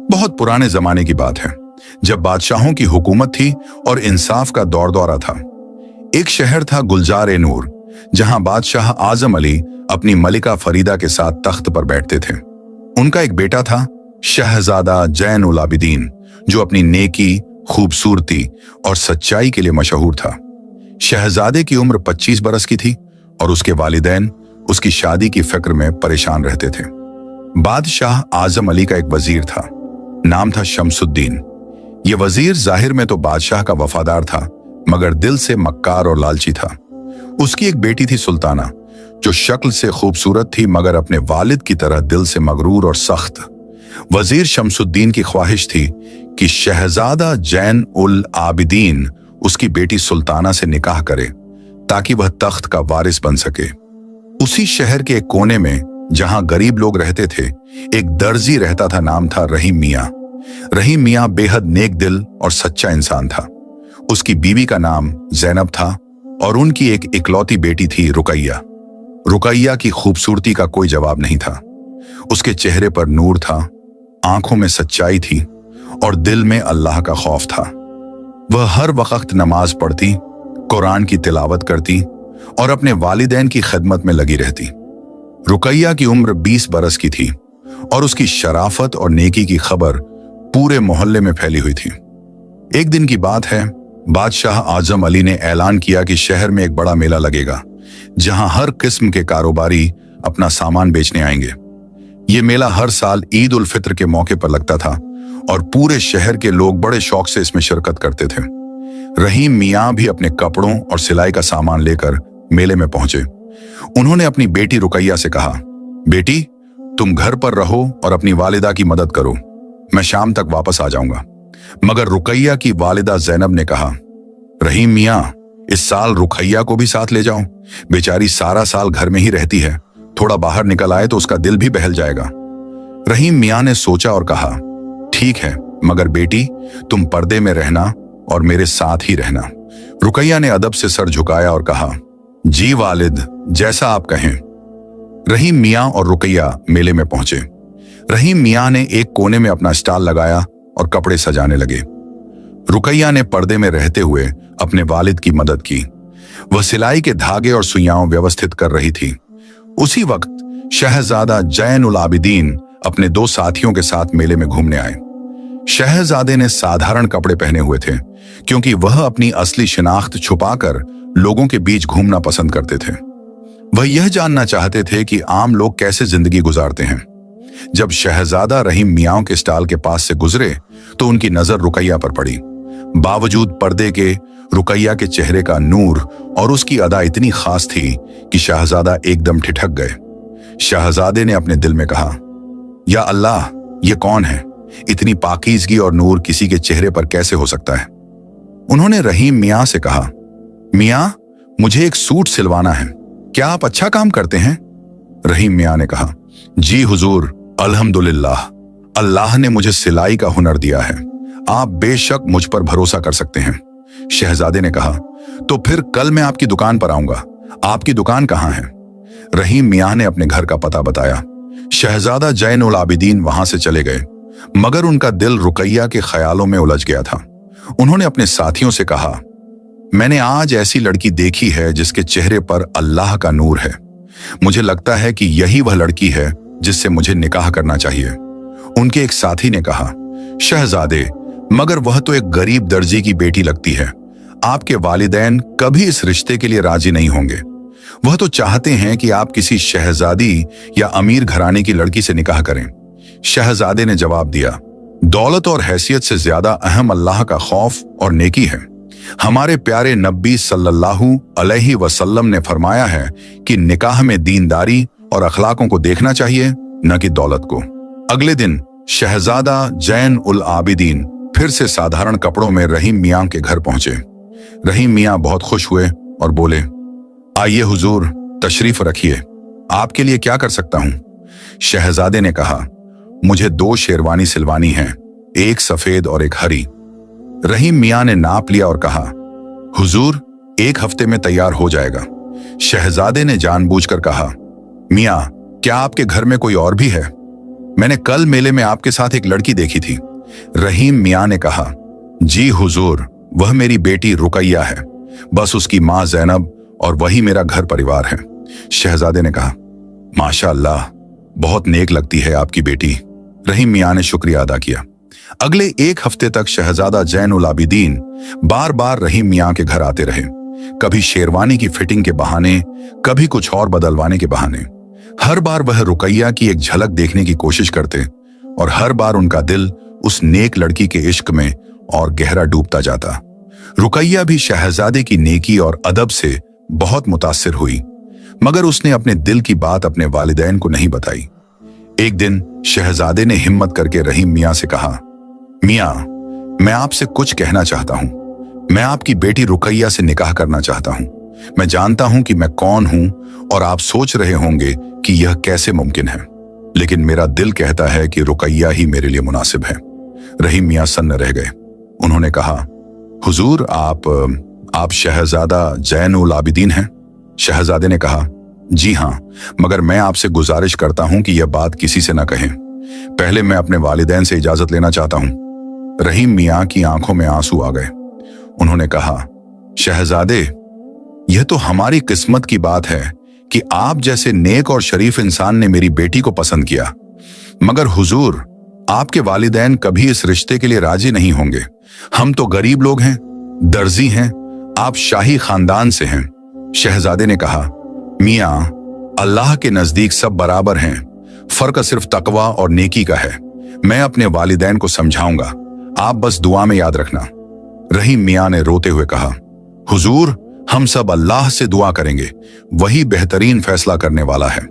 बहुत पुराने जमाने की बात है, जब बादशाहों की हुकूमत थी और इंसाफ का दौर दौरा था। एक शहर था गुलजार-ए-नूर, जहां बादशाह आजम अली अपनी मलिका फरीदा के साथ तख्त पर बैठते थे। उनका एक बेटा था, शहजादा जैन-उल-आबिदीन, जो अपनी नेकी, खूबसूरती और सच्चाई के लिए मशहूर था। शहजादे की उम्र 25 बरस की थी और उसके वालिदैन उसकी शादी की फिक्र में परेशान रहते थे। बादशाह आजम अली का एक वजीर था, नाम था शमसुद्दीन। ये वजीर जाहिर में तो बादशाह का वफादार था, मगर दिल से मक्कार और लालची था। उसकी एक बेटी थी सुल्ताना, जो शक्ल से खूबसूरत थी मगर अपने वालिद की तरह दिल से मगरूर और सख्त। वजीर शमसुद्दीन की ख्वाहिश थी कि शहजादा जैन उल आबिदीन उसकी बेटी सुल्ताना से निकाह करे ताकि वह तख्त का वारिस बन सके। उसी शहर के एक कोने में, जहां गरीब लोग रहते थे, एक दर्जी रहता था, नाम था रहीम मियां। रहीम मियां बेहद नेक दिल और सच्चा इंसान था। उसकी बीवी का नाम जैनब था और उनकी एक इकलौती बेटी थी रुकैया। रुकैया की खूबसूरती का कोई जवाब नहीं था। उसके चेहरे पर नूर था, आंखों में सच्चाई थी और दिल में अल्लाह का खौफ था। वह हर वक्त नमाज पढ़ती, कुरान की तिलावत करती और अपने वालिदैन की खिदमत में लगी रहती। रुकैया की उम्र 20 बरस की थी और उसकी शराफत और नेकी की खबर पूरे मोहल्ले में फैली हुई थी। एक दिन की बात है, बादशाह आजम अली ने ऐलान किया कि शहर में एक बड़ा मेला लगेगा, जहां हर किस्म के कारोबारी अपना सामान बेचने आएंगे। ये मेला हर साल ईद उल फित्र के मौके पर लगता था और पूरे शहर के लोग बड़े शौक से इसमें शिरकत करते थे। रहीम मियां भी अपने कपड़ों और सिलाई का सामान लेकर मेले में पहुंचे। उन्होंने अपनी बेटी रुकैया से कहा, बेटी, तुम घर पर रहो और अपनी वालिदा की मदद करो, मैं शाम तक वापस आ जाऊंगा। मगर रुकैया की वालिदा जैनब ने कहा, रहीम मियां, इस साल रुकैया को भी साथ ले जाओ, बेचारी सारा साल घर में ही रहती है, थोड़ा बाहर निकल आए तो उसका दिल भी बहल जाएगा। रहीम मियां ने सोचा और कहा, ठीक है, मगर बेटी, तुम पर्दे में रहना और मेरे साथ ही रहना। रुकैया ने अदब से सर झुकाया और कहा, जी वालिद, जैसा आप कहें। रहीम मियां और रुकैया मेले में पहुंचे। रहीम मियां ने एक कोने में अपना स्टॉल लगाया और कपड़े सजाने लगे। रुकैया ने पर्दे में रहते हुए अपने वालिद की मदद की। वह सिलाई के धागे और सुइयां व्यवस्थित कर रही थी। उसी वक्त शहजादा जैन उल आबिदीन अपने 2 साथियों के साथ मेले में घूमने आए। शहजादे ने साधारण कपड़े पहने हुए थे, क्योंकि वह अपनी असली शिनाख्त छुपाकर लोगों के बीच घूमना पसंद करते थे। वह यह जानना चाहते थे कि आम लोग कैसे जिंदगी गुजारते हैं। जब शहजादा रहीम मियां के स्टॉल के पास से गुजरे तो उनकी नजर रुकैया पर पड़ी। बावजूद पर्दे के रुकैया के चेहरे का नूर और उसकी अदा इतनी खास थी कि शहजादा एकदम ठिठक गए। शहजादे ने अपने दिल में कहा, या अल्लाह, ये कौन है? इतनी पाकीज़गी और नूर किसी के चेहरे पर कैसे हो सकता है? उन्होंने रहीम मियां से कहा, मियां, मुझे एक सूट सिलवाना है, क्या आप अच्छा काम करते हैं? रहीम मियां ने कहा, जी हुजूर, अल्हम्दुलिल्लाह, अल्लाह ने मुझे सिलाई का हुनर दिया है, आप बेशक मुझ पर भरोसा कर सकते हैं। शहजादे ने कहा, तो फिर कल मैं आपकी दुकान पर आऊंगा, आपकी दुकान कहाँ है? रहीम मियां ने अपने घर का पता बताया। शहजादा जैन उल आबिदीन वहां से चले गए, मगर उनका दिल रुकैया के ख्यालों में उलझ गया था। उन्होंने अपने साथियों से कहा, मैंने आज ऐसी लड़की देखी है जिसके चेहरे पर अल्लाह का नूर है। मुझे लगता है कि यही वह लड़की है जिससे मुझे निकाह करना चाहिए। उनके एक साथी ने कहा, शहजादे, मगर वह तो एक गरीब दर्जी की बेटी लगती है, आपके वालिदैन कभी इस रिश्ते के लिए राजी नहीं होंगे। वह तो चाहते हैं कि आप किसी शहजादी या अमीर घराने की लड़की से निकाह करें। शहजादे ने जवाब दिया, दौलत और हैसियत से ज्यादा अहम अल्लाह का खौफ और नेकी है। हमारे प्यारे नबी सल्लल्लाहु अलैहि वसल्लम ने फरमाया है कि निकाह में दीनदारी और अखलाकों को देखना चाहिए, न कि दौलत को। अगले दिन शहजादा जैन उल आबिदीन फिर से साधारण कपड़ों में रहीम मियां के घर पहुंचे। रहीम मियां बहुत खुश हुए और बोले, आइए हुजूर, तशरीफ रखिए, आपके लिए क्या कर सकता हूं? शहजादे ने कहा, मुझे 2 शेरवानी सिलवानी हैं, एक सफेद और एक हरी। रहीम मियां ने नाप लिया और कहा, हुजूर, 1 हफ्ते में तैयार हो जाएगा। शहजादे ने जानबूझकर कहा, मियां, क्या आपके घर में कोई और भी है? मैंने कल मेले में आपके साथ एक लड़की देखी थी। रहीम मियाँ ने कहा, जी हुजूर, वह मेरी बेटी रुकैया है, बस उसकी माँ जैनब और वही मेरा घर परिवार है। शहजादे ने कहा, माशाअल्लाह, बहुत नेक लगती है आपकी बेटी। रहीम मियाँ ने शुक्रिया अदा किया। अगले एक हफ्ते तक शहजादा जैनुल आबिदीन बार बार रहीम मियाँ के घर आते रहे, कभी शेरवानी की फिटिंग के बहाने, कभी कुछ और बदलवाने के बहाने। हर बार वह रुकैया की एक झलक देखने की कोशिश करते और हर बार उनका दिल उस नेक लड़की के इश्क में और गहरा डूबता जाता। रुकैया भी शहजादे की नेकी और अदब से बहुत मुतासिर हुई, मगर उसने अपने दिल की बात अपने वालिदैन को नहीं बताई। एक दिन शहजादे ने हिम्मत करके रहीम मियाँ से कहा, मियाँ, मैं आपसे कुछ कहना चाहता हूँ। मैं आपकी बेटी रुकैया से निकाह करना चाहता हूँ। मैं जानता हूँ कि मैं कौन हूँ और आप सोच रहे होंगे कि यह कैसे मुमकिन है, लेकिन मेरा दिल कहता है कि रुकैया ही मेरे लिए मुनासिब है। रहीम मियाँ सन्न रह गए। उन्होंने कहा, हुजूर, आप शहजादा जैनुल आबिदीन हैं? शहजादे ने कहा, जी हाँ, मगर मैं आपसे गुजारिश करता हूं कि यह बात किसी से न कहें। पहले मैं अपने वालिदैन से इजाजत लेना चाहता हूं। रहीम मियाँ की आंखों में आंसू आ गए। उन्होंने कहा, शहजादे, यह तो हमारी किस्मत की बात है कि आप जैसे नेक और शरीफ इंसान ने मेरी बेटी को पसंद किया, मगर हुजूर, आपके वालिदैन कभी इस रिश्ते के लिए राजी नहीं होंगे। हम तो गरीब लोग हैं, दर्जी हैं, आप शाही खानदान से हैं। शहजादे ने कहा, मियाँ, अल्लाह के नजदीक सब बराबर हैं, फर्क सिर्फ तकवा और नेकी का है। मैं अपने वालिदैन को समझाऊंगा, आप बस दुआ में याद रखना। रहीम मियाँ ने रोते हुए कहा, हुजूर, हम सब अल्लाह से दुआ करेंगे, वही बेहतरीन फैसला करने वाला है।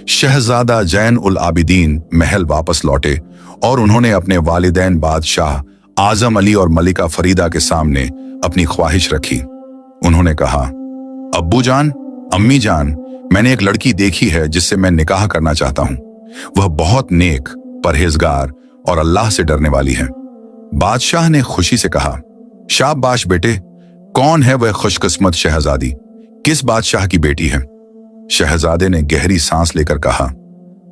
शहजादा जैन उल आबिदीन महल वापस लौटे और उन्होंने अपने वालिदैन बादशाह आजम अली और मलिका फरीदा के सामने अपनी ख्वाहिश रखी। उन्होंने कहा, अब्बू जान, अम्मी जान, मैंने एक लड़की देखी है जिससे मैं निकाह करना चाहता हूं। वह बहुत नेक, परहेजगार और अल्लाह से डरने वाली है। बादशाह ने खुशी से कहा, शाबाश बेटे, कौन है वह खुशकिस्मत शहजादी? किस बादशाह की बेटी है? शहजादे ने गहरी सांस लेकर कहा,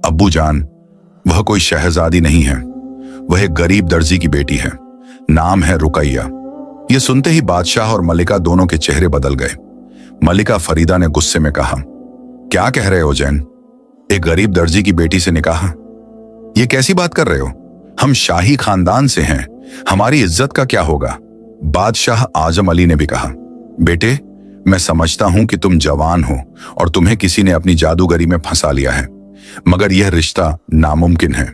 अब्बू जान, वह कोई शहजादी नहीं है, वह एक गरीब दर्जी की बेटी है, नाम है रुकैया। यह सुनते ही बादशाह और मलिका दोनों के चेहरे बदल गए। मलिका फरीदा ने गुस्से में कहा, क्या कह रहे हो जैन? एक गरीब दर्जी की बेटी से निकाह? ये कैसी बात कर रहे हो? हम शाही खानदान से हैं, हमारी इज्जत का क्या होगा? बादशाह आजम अली ने भी कहा, बेटे, मैं समझता हूं कि तुम जवान हो और तुम्हें किसी ने अपनी जादूगरी में फंसा लिया है, मगर यह रिश्ता नामुमकिन है।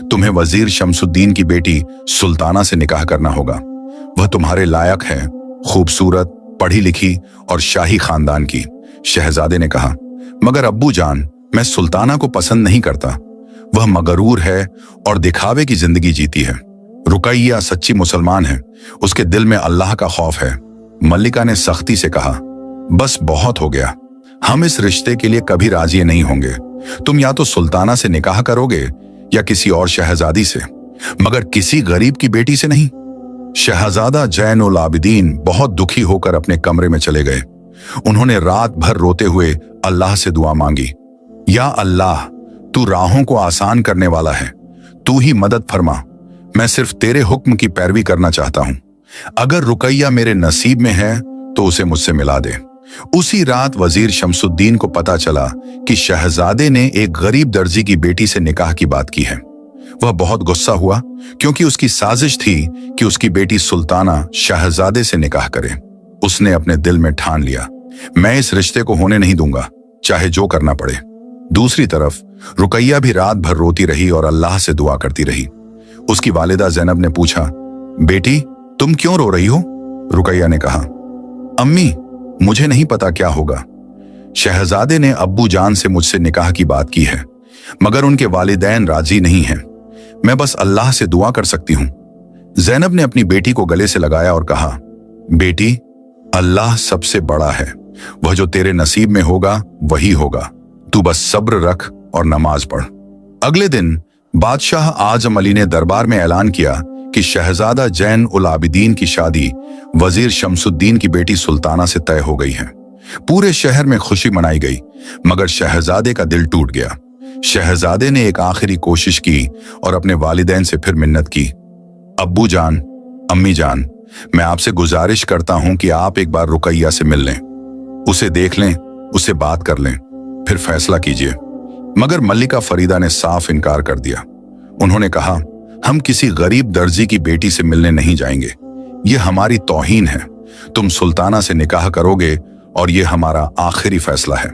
तुम्हें वजीर शमसुद्दीन की बेटी सुल्ताना से निकाह करना होगा। वह तुम्हारे लायक है, खूबसूरत, पढ़ी लिखी और शाही खानदान की। शहजादे ने कहा, मगर अब्बू जान, मैं सुल्ताना को पसंद नहीं करता। वह मगरूर है और दिखावे की जिंदगी जीती है। रुकैया सच्ची मुसलमान है, उसके दिल में अल्लाह का खौफ है। मल्लिका ने सख्ती से कहा, बस बहुत हो गया, हम इस रिश्ते के लिए कभी राजी नहीं होंगे। तुम या तो सुल्ताना से निकाह करोगे या किसी और शहजादी से, मगर किसी गरीब की बेटी से नहीं। शहजादा जैनुल आबिदीन बहुत दुखी होकर अपने कमरे में चले गए। उन्होंने रात भर रोते हुए अल्लाह से दुआ मांगी, या अल्लाह, तू राहों को आसान करने वाला है, तू ही मदद फरमा। मैं सिर्फ तेरे हुक्म की पैरवी करना चाहता हूं। अगर रुकैया मेरे नसीब में है तो उसे मुझसे मिला दे। उसी रात वजीर शमसुद्दीन को पता चला कि शहजादे ने एक गरीब दर्जी की बेटी से निकाह की बात की है। वह बहुत गुस्सा हुआ, क्योंकि उसकी साजिश थी कि उसकी बेटी सुल्ताना शहजादे से निकाह करे। उसने अपने दिल में ठान लिया, मैं इस रिश्ते को होने नहीं दूंगा, चाहे जो करना पड़े। दूसरी तरफ रुकैया भी रात भर रोती रही और अल्लाह से दुआ करती रही। उसकी वालिदा जैनब ने पूछा, बेटी, तुम क्यों रो रही हो? रुकैया ने कहा, अम्मी, मुझे नहीं पता क्या होगा। शहजादे ने अब्बू जान से मुझसे निकाह की बात की है, मगर उनके वालिदैन राजी नहीं हैं। मैं बस अल्लाह से दुआ कर सकती हूं। जैनब ने अपनी बेटी को गले से लगाया और कहा, बेटी, अल्लाह सबसे बड़ा है, वह जो तेरे नसीब में होगा वही होगा। तू बस सब्र रख और नमाज पढ़। अगले दिन बादशाह आजम अली ने दरबार में ऐलान किया कि शहजादा जैन उल आबिदीन की शादी वजीर शमसुद्दीन की बेटी सुल्ताना से तय हो गई है। पूरे शहर में खुशी मनाई गई, मगर शहजादे का दिल टूट गया। शहजादे ने एक आखिरी कोशिश की और अपने वालिदैन से फिर मिन्नत की, अब्बू जान, अम्मी जान, मैं आपसे गुजारिश करता हूं कि आप एक बार रुकैया से मिल लें, उसे देख लें, उससे बात कर लें, फिर फैसला कीजिए। मगर मल्लिका फरीदा ने साफ इनकार कर दिया। उन्होंने कहा, हम किसी गरीब दर्जी की बेटी से मिलने नहीं जाएंगे, ये हमारी तौहीन है। तुम सुल्ताना से निकाह करोगे और ये हमारा आखिरी फैसला है।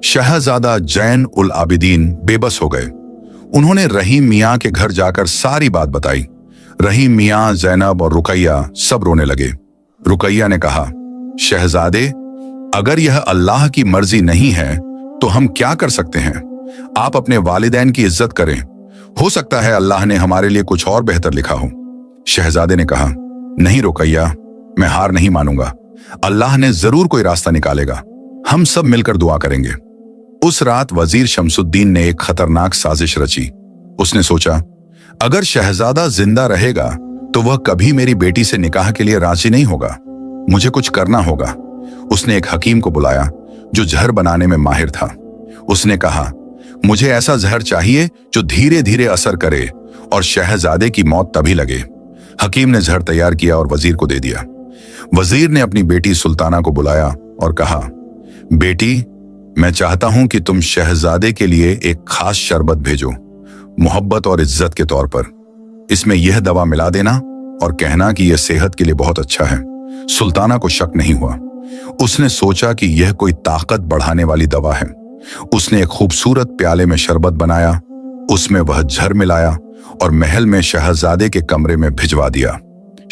शहजादा जैन उल आबिदीन बेबस हो गए। उन्होंने रहीम मियाँ के घर जाकर सारी बात बताई। रहीम मियाँ, जैनब और रुकैया सब रोने लगे। रुकैया ने कहा, शहजादे, अगर यह अल्लाह की मर्जी नहीं है तो हम क्या कर सकते हैं? आप अपने वालिदैन की इज्जत करें, हो सकता है अल्लाह ने हमारे लिए कुछ और बेहतर लिखा हो। शहजादे ने कहा, नहीं रुकैया, मैं हार नहीं मानूंगा, अल्लाह ने जरूर कोई रास्ता निकालेगा, हम सब मिलकर दुआ करेंगे। उस रात वजीर शमसुद्दीन ने एक खतरनाक साजिश रची। उसने सोचा, अगर शहजादा जिंदा रहेगा तो वह कभी मेरी बेटी से निकाह के लिए राजी नहीं होगा, मुझे कुछ करना होगा। उसने एक हकीम को बुलाया जो जहर बनाने में माहिर था। उसने कहा, मुझे ऐसा जहर चाहिए जो धीरे धीरे असर करे और शहजादे की मौत तभी लगे। हकीम ने जहर तैयार किया और वजीर को दे दिया। वजीर ने अपनी बेटी सुल्ताना को बुलाया और कहा, बेटी, मैं चाहता हूं कि तुम शहजादे के लिए एक खास शरबत भेजो, मोहब्बत और इज्जत के तौर पर। इसमें यह दवा मिला देना और कहना कि यह सेहत के लिए बहुत अच्छा है। सुल्ताना को शक नहीं हुआ। उसने सोचा कि यह कोई ताकत बढ़ाने वाली दवा है। उसने एक खूबसूरत प्याले में शरबत बनाया, उसमें वह जहर मिलाया और महल में शहजादे के कमरे में भिजवा दिया।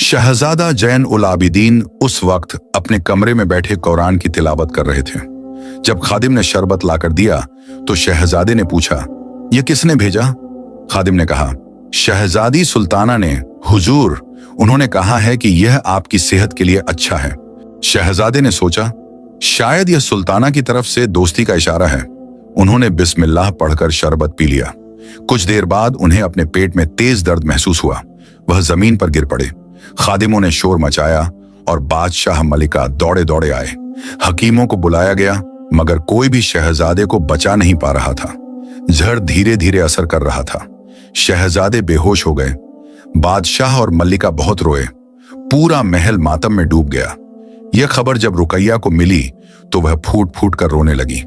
शहजादा जैन उल आबिदीन उस वक्त अपने कमरे में बैठे कुरान की तिलावत कर रहे थे। जब खादिम ने शरबत लाकर दिया तो शहजादे ने पूछा, यह किसने भेजा? खादिम ने कहा, शहजादी सुल्ताना ने। हुजूर, उन्होंने कहा है कि यह आपकी सेहत के लिए अच्छा है। शहजादे ने सोचा, शायद यह सुल्ताना की तरफ से दोस्ती का इशारा है। उन्होंने बिस्मिल्लाह पढ़कर शरबत पी लिया। कुछ देर बाद उन्हें अपने पेट में तेज दर्द महसूस हुआ। वह जमीन पर गिर पड़े। खादिमों ने शोर मचाया और बादशाह मलिका दौड़े दौड़े आए। हकीमों को बुलाया गया, मगर कोई भी शहजादे को बचा नहीं पा रहा था। जहर धीरे धीरे असर कर रहा था। शहजादे बेहोश हो गए। बादशाह और मल्लिका बहुत रोए। पूरा महल मातम में डूब गया। यह खबर जब रुकैया को मिली तो वह फूट फूट कर रोने लगी।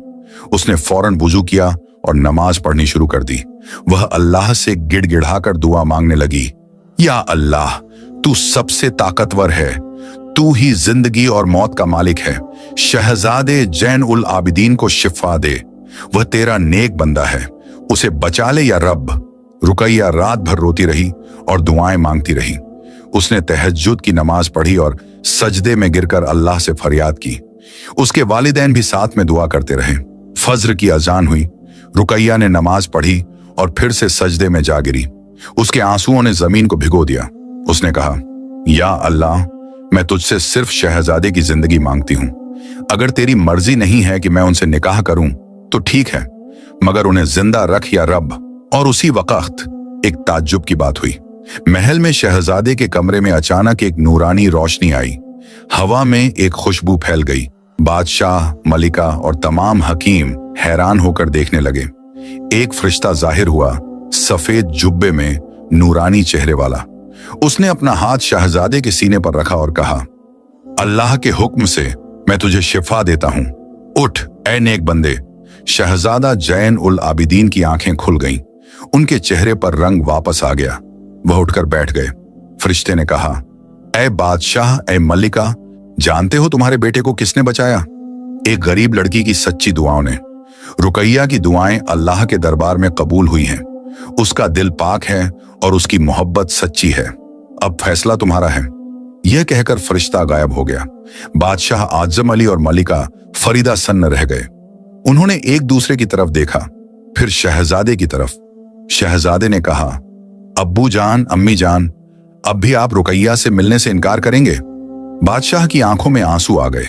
उसने फौरन वुजू किया और नमाज पढ़नी शुरू कर दी। वह अल्लाह से गिड़गिड़ाकर दुआ मांगने लगी, या अल्लाह, तू सबसे ताकतवर है, तू ही जिंदगी और मौत का मालिक है। शहजादे जैन उल आबिदीन को शिफा दे, वह तेरा नेक बंदा है, उसे बचा ले या रब। रुकैया रात भर रोती रही और दुआएं मांगती रही। उसने तहज्जुद की नमाज पढ़ी और सजदे में गिरकर अल्लाह से फरियाद की। उसके वालिदैन भी साथ में दुआ करते रहे। फज्र की अजान हुई। रुकैया ने नमाज पढ़ी और फिर से सजदे में जा गिरी। उसके आंसुओं ने जमीन को भिगो दिया। उसने कहा, या अल्लाह, मैं तुझसे सिर्फ शहजादे की जिंदगी मांगती हूं। अगर तेरी मर्जी नहीं है कि मैं उनसे निकाह करूं तो ठीक है, मगर उन्हें जिंदा रख या रब। और उसी वक्त एक ताज्जुब की बात हुई। महल में शहजादे के कमरे में अचानक एक नूरानी रोशनी आई। हवा में एक खुशबू फैल गई। बादशाह, मलिका और तमाम हकीम हैरान होकर देखने लगे। एक फरिश्ता जाहिर हुआ, सफेद जुब्बे में, नूरानी चेहरे वाला। उसने अपना हाथ शहजादे के सीने पर रखा और कहा, अल्लाह के हुक्म से मैं तुझे शिफा देता हूं, उठ ऐ नेक बंदे। शहजादा जैन उल आबिदीन की आंखें खुल गईं। उनके चेहरे पर रंग वापस आ गया। वह उठकर बैठ गए। फरिश्ते ने कहा, ऐ बादशाह, ऐ मल्लिका, जानते हो तुम्हारे बेटे को किसने बचाया? एक गरीब लड़की की सच्ची दुआओं ने। रुकैया की दुआएं अल्लाह के दरबार में कबूल हुई हैं। उसका दिल पाक है और उसकी मोहब्बत सच्ची है। अब फैसला तुम्हारा है। यह कहकर फरिश्ता गायब हो गया। बादशाह आजम अली और मलिका फरीदा सन्न रह गए। उन्होंने एक दूसरे की तरफ देखा, फिर शहजादे की तरफ। शहजादे ने कहा, अब्बू जान, अम्मी जान, अब भी आप रुकैया से मिलने से इनकार करेंगे? बादशाह की आंखों में आंसू आ गए।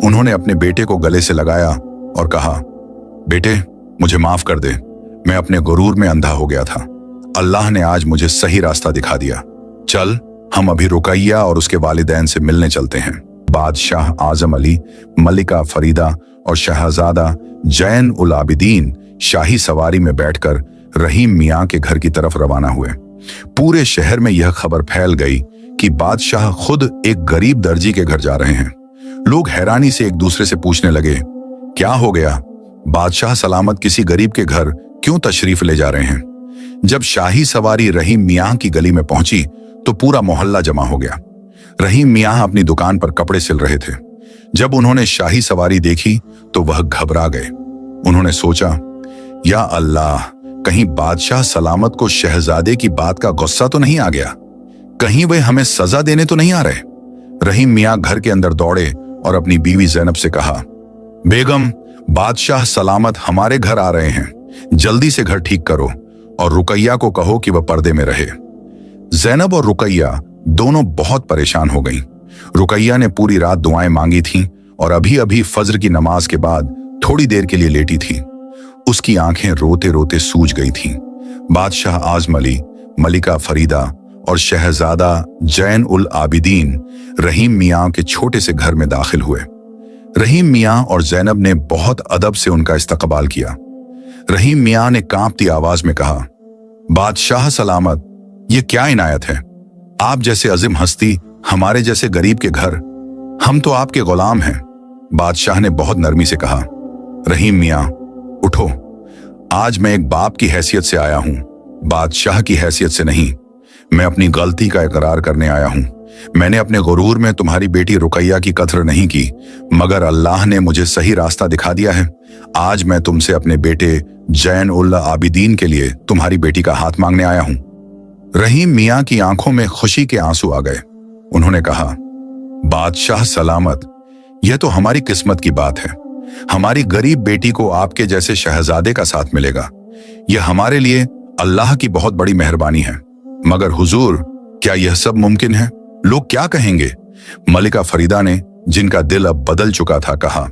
उन्होंने अपने बेटे को गले से लगाया और कहा, बेटे, मुझे माफ कर दे, मैं अपने गुरूर में अंधा हो गया था। अल्लाह ने आज मुझे सही रास्ता दिखा दिया। चल, हम अभी रुकैया और उसके वालिदैन से मिलने चलते हैं। बादशाह आजम अली, मलिका फरीदा और शहजादा जैन उल आबिदीन शाही सवारी में बैठकर रहीम मियाँ के घर की तरफ रवाना हुए। पूरे शहर में यह खबर फैल गई कि बादशाह खुद एक गरीब दर्जी के घर जा रहे हैं। लोग हैरानी से एक दूसरे से पूछने लगे, क्या हो गया? बादशाह सलामत किसी गरीब के घर क्यों तशरीफ ले जा रहे हैं? जब शाही सवारी रहीम मियाँ की गली में पहुंची तो पूरा मोहल्ला जमा हो गया। रहीम मियाँ अपनी दुकान पर कपड़े सिल रहे थे। जब उन्होंने शाही सवारी देखी तो वह घबरा गए। उन्होंने सोचा, या अल्लाह, कहीं बादशाह सलामत को शहजादे की बात का गुस्सा तो नहीं आ गया? कहीं वे हमें सजा देने तो नहीं आ रहे? रहीम मियाँ घर के अंदर दौड़े और अपनी बीवी ज़ैनब से कहा, बेगम, बादशाह सलामत हमारे घर आ रहे हैं, जल्दी से घर ठीक करो और रुकैया को कहो कि वह पर्दे में रहे। ज़ैनब और रुकैया दोनों बहुत परेशान हो गईं। रुकैया ने पूरी रात दुआएं मांगी थीं और अभी अभी फज्र की नमाज के बाद थोड़ी देर के लिए लेटी थी। उसकी आंखें रोते रोते सूज गई थीं। बादशाह आज़म अली, मलिका फरीदा और शहजादा जैन उल आबिदीन रहीम मियाँ के छोटे से घर में दाखिल हुए। रहीम मियाँ और ज़ैनब ने बहुत अदब से उनका इस्तकबाल किया। रहीम मियाँ ने कांपती आवाज में कहा, बादशाह सलामत, ये क्या इनायत है? आप जैसे अजीम हस्ती हमारे जैसे गरीब के घर, हम तो आपके गुलाम हैं। बादशाह ने बहुत नरमी से कहा, रहीम मियाँ उठो, आज मैं एक बाप की हैसियत से आया हूं, बादशाह की हैसियत से नहीं। मैं अपनी गलती का इकरार करने आया हूं। मैंने अपने गुरूर में तुम्हारी बेटी रुकैया की कत्ल नहीं की, मगर अल्लाह ने मुझे सही रास्ता दिखा दिया है। आज मैं तुमसे अपने बेटे जैन उल आबिदीन के लिए तुम्हारी बेटी का हाथ मांगने आया हूं। रहीम मियाँ की आंखों में खुशी के आंसू आ गए। उन्होंने कहा, बादशाह सलामत, यह तो हमारी किस्मत की बात है। हमारी गरीब बेटी को आपके जैसे शहजादे का साथ मिलेगा। यह हमारे लिए अल्लाह की बहुत बड़ी मेहरबानी है। मगर हुजूर, क्या यह सब मुमकिन है? लोग क्या कहेंगे? मलिका फरीदा ने, जिनका दिल अब बदल चुका था, कहा,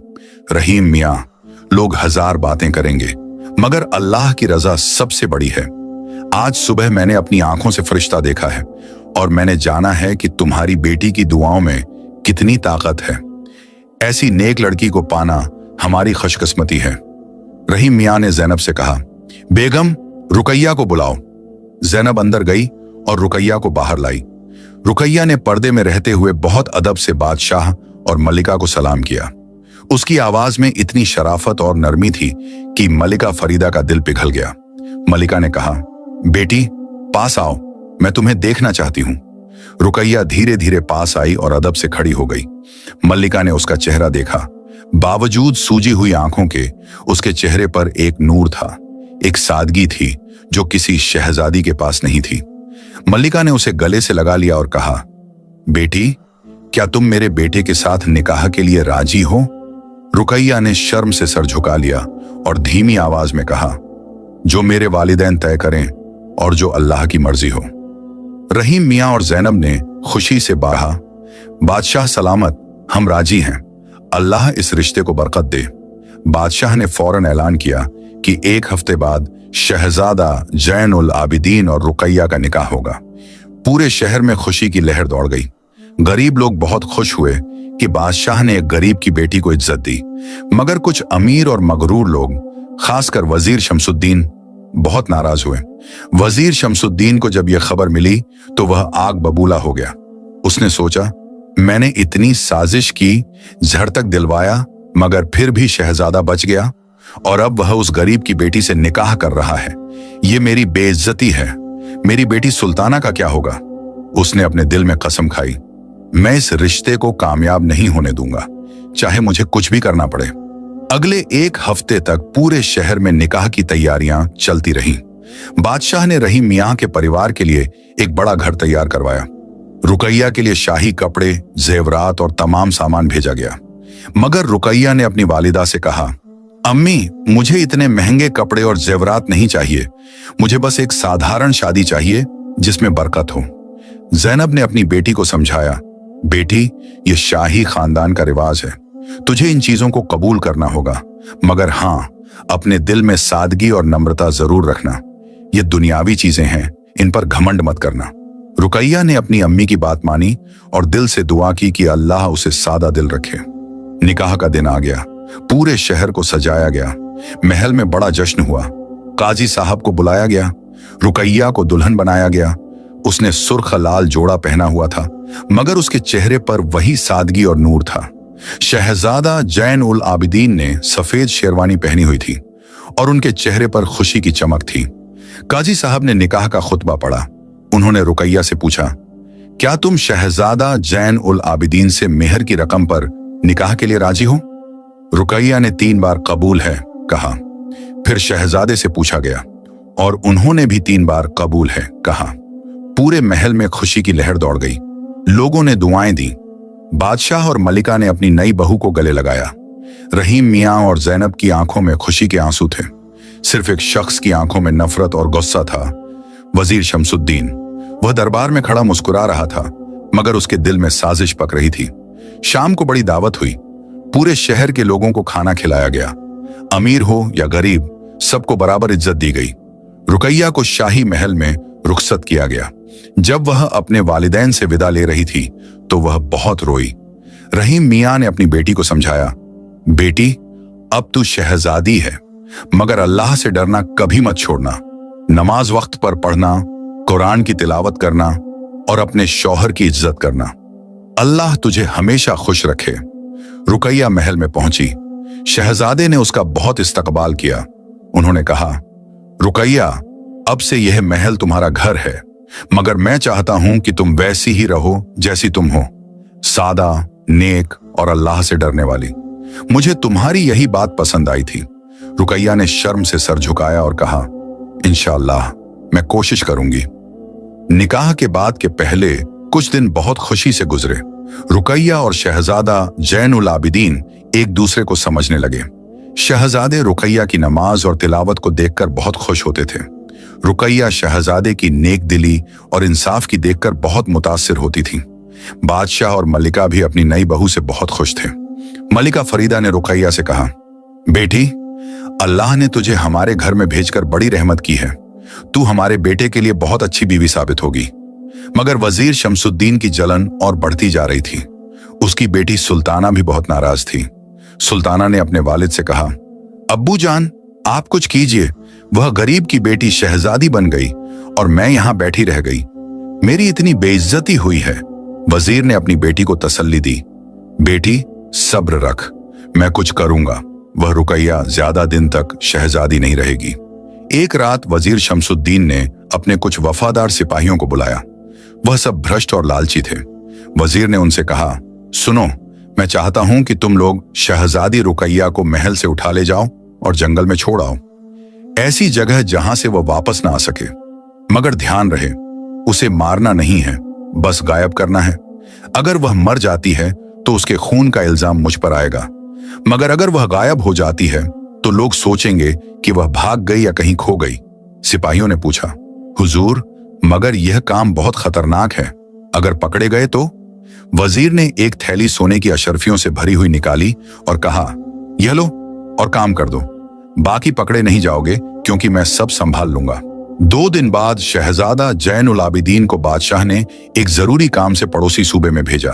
रहीम मियाँ, लोग हजार बातें करेंगे, मगर अल्लाह की रजा सबसे बड़ी है। आज सुबह मैंने अपनी आंखों से फरिश्ता देखा है और मैंने जाना है कि तुम्हारी बेटी की दुआओं में कितनी ताकत है। ऐसी नेक लड़की को पाना हमारी खुशकिस्मती है। रहीम मियाँ ने ज़ैनब से कहा, बेगम, रुकैया को बुलाओ। ज़ैनब अंदर गई और रुकैया को बाहर लाई। रुकैया ने पर्दे में रहते हुए बहुत अदब से बादशाह और मलिका को सलाम किया। उसकी आवाज में इतनी शराफत और नरमी थी कि मलिका फरीदा का दिल पिघल गया। मलिका ने कहा, बेटी, पास आओ, मैं तुम्हें देखना चाहती हूं। रुकैया धीरे धीरे पास आई और अदब से खड़ी हो गई। मलिका ने उसका चेहरा देखा। बावजूद सूजी हुई आंखों के उसके चेहरे पर एक नूर था, एक सादगी थी जो किसी शहजादी के पास नहीं थी। मलिका ने उसे गले से लगा लिया और कहा, बेटी, क्या तुम मेरे बेटे के साथ निकाह के लिए राजी हो? रुकैया ने शर्म से सर झुका लिया और धीमी आवाज में कहा, जो मेरे वालिदैन तय करें और जो अल्लाह की मर्जी हो। रहीम मियाँ और ज़ैनब ने खुशी से कहा, बादशाह सलामत, हम राजी हैं, अल्लाह इस रिश्ते को बरकत दे। बादशाह ने फौरन ऐलान किया कि 1 हफ्ते बाद शहजादा जैन उल आबिदीन और रुकैया का निकाह होगा। पूरे शहर में खुशी की लहर दौड़ गई। गरीब लोग बहुत खुश हुए कि बादशाह ने एक गरीब की बेटी को इज्जत दी, मगर कुछ अमीर और मगरूर लोग, खासकर वजीर शमसुद्दीन, बहुत नाराज हुए। वजीर शमसुद्दीन को जब यह खबर मिली तो वह आग बबूला हो गया। उसने सोचा, मैंने इतनी साजिश की, झड़तक दिलवाया, मगर फिर भी शहजादा बच गया और अब वह उस गरीब की बेटी से निकाह कर रहा है। ये मेरी बेइज्जती है। मेरी बेटी सुल्ताना का क्या होगा? उसने अपने दिल में कसम खाई, मैं इस रिश्ते को कामयाब नहीं होने दूंगा, चाहे मुझे कुछ भी करना पड़े। अगले 1 हफ्ते तक पूरे शहर में निकाह की तैयारियां चलती रहीं। बादशाह ने रहीम मियाँ के परिवार के लिए एक बड़ा घर तैयार करवाया। रुकैया के लिए शाही कपड़े, जेवरात और तमाम सामान भेजा गया, मगर रुकैया ने अपनी वालिदा से कहा, अम्मी, मुझे इतने महंगे कपड़े और जेवरात नहीं चाहिए। मुझे बस एक साधारण शादी चाहिए जिसमें बरकत हो। ज़ैनब ने अपनी बेटी को समझाया, बेटी, ये शाही खानदान का रिवाज है, तुझे इन चीजों को कबूल करना होगा, मगर हाँ, अपने दिल में सादगी और नम्रता जरूर रखना। ये दुनियावी चीजें हैं, इन पर घमंड मत करना। रुकैया ने अपनी अम्मी की बात मानी और दिल से दुआ की कि अल्लाह उसे सादा दिल रखे। निकाह का दिन आ गया। पूरे शहर को सजाया गया। महल में बड़ा जश्न हुआ। काजी साहब को बुलाया गया, रुकैया को दुल्हन बनाया गया। उसने सुर्ख लाल जोड़ा पहना हुआ था, मगर उसके चेहरे पर वही सादगी और नूर था। शहजादा जैन उल आबिदीन ने सफेद शेरवानी पहनी हुई थी और उनके चेहरे पर खुशी की चमक थी। काजी साहब ने निकाह का खुतबा पढ़ा। उन्होंने रुकैया से पूछा, क्या तुम शहजादा जैन उल आबिदीन से मेहर की रकम पर निकाह के लिए राजी हो? रुकैया ने 3 बार कबूल है कहा। फिर शहजादे से पूछा गया और उन्होंने भी 3 बार कबूल है कहा। पूरे महल में खुशी की लहर दौड़ गई। लोगों ने दुआएं दी। बादशाह और मलिका ने अपनी नई बहू को गले लगाया। रहीम मियां और जैनब की आंखों में खुशी के आंसू थे। सिर्फ एक शख्स की आंखों में नफरत और गुस्सा था, वजीर शमसुद्दीन। वह दरबार में खड़ा मुस्कुरा रहा था, मगर उसके दिल में साजिश पक रही थी। शाम को बड़ी दावत हुई। पूरे शहर के लोगों को खाना खिलाया गया। अमीर हो या गरीब, सबको बराबर इज्जत दी गई। रुकैया को शाही महल में रुखसत किया गया। जब वह अपने वालिदैन से विदा ले रही थी तो वह बहुत रोई। रहीम मियां ने अपनी बेटी को समझाया, बेटी, अब तू शहजादी है, मगर अल्लाह से डरना कभी मत छोड़ना। नमाज वक्त पर पढ़ना, कुरान की तिलावत करना और अपने शौहर की इज्जत करना। अल्लाह तुझे हमेशा खुश रखे। रुकैया महल में पहुंची। शहजादे ने उसका बहुत इस्तकबाल किया। उन्होंने कहा, रुकैया, अब से यह महल तुम्हारा घर है, मगर मैं चाहता हूं कि तुम वैसी ही रहो जैसी तुम हो, सादा, नेक और अल्लाह से डरने वाली। मुझे तुम्हारी यही बात पसंद आई थी। रुकैया ने शर्म से सर झुकाया और कहा, इंशाअल्लाह मैं कोशिश करूंगी। निकाह के बाद के पहले कुछ दिन बहुत खुशी से गुजरे। रुकैया और शहजादा जैन उल आबिदीन एक दूसरे को समझने लगे। शहजादे रुकैया की नमाज और तिलावत को देखकर बहुत खुश होते थे। रुकैया शहजादे की नेक दिली और इंसाफ की देखकर बहुत मुतासिर होती थी। बादशाह और मलिका भी अपनी नई बहू से बहुत खुश थे। मलिका फरीदा ने रुकैया से कहा, बेटी, अल्लाह ने तुझे हमारे घर में भेजकर बड़ी रहमत की है। तू हमारे बेटे के लिए बहुत अच्छी बीवी साबित होगी। मगर वजीर शमसुद्दीन की जलन और बढ़ती जा रही थी। उसकी बेटी सुल्ताना भी बहुत नाराज थी। सुल्ताना ने अपने वालिद से कहा, अब्बू जान, आप कुछ कीजिए। वह गरीब की बेटी शहजादी बन गई और मैं यहां बैठी रह गई। मेरी इतनी बेइज्जती हुई है। वजीर ने अपनी बेटी को तसल्ली दी, बेटी सब्र रख, मैं कुछ करूंगा। वह रुकैया ज्यादा दिन तक शहजादी नहीं रहेगी। एक रात वजीर शमसुद्दीन ने अपने कुछ वफादार सिपाहियों को बुलाया। वह सब भ्रष्ट और लालची थे। वजीर ने उनसे कहा, सुनो, मैं चाहता हूं कि तुम लोग शहजादी रुकैया को महल से उठा ले जाओ और जंगल में छोड़ आओ, ऐसी जगह जहां से वह वापस ना आ सके। मगर ध्यान रहे, उसे मारना नहीं है, बस गायब करना है। अगर वह मर जाती है तो उसके खून का इल्जाम मुझ पर आएगा, मगर अगर वह गायब हो जाती है तो लोग सोचेंगे कि वह भाग गई या कहीं खो गई। सिपाहियों ने पूछा, हुजूर, मगर यह काम बहुत खतरनाक है, अगर पकड़े गए तो? वजीर ने एक थैली सोने की अशर्फियों से भरी हुई निकाली और कहा, यह लो और काम कर दो, बाकी पकड़े नहीं जाओगे क्योंकि मैं सब संभाल लूंगा। 2 दिन बाद शहजादा जैन उल आबिदीन को बादशाह ने एक जरूरी काम से पड़ोसी सूबे में भेजा।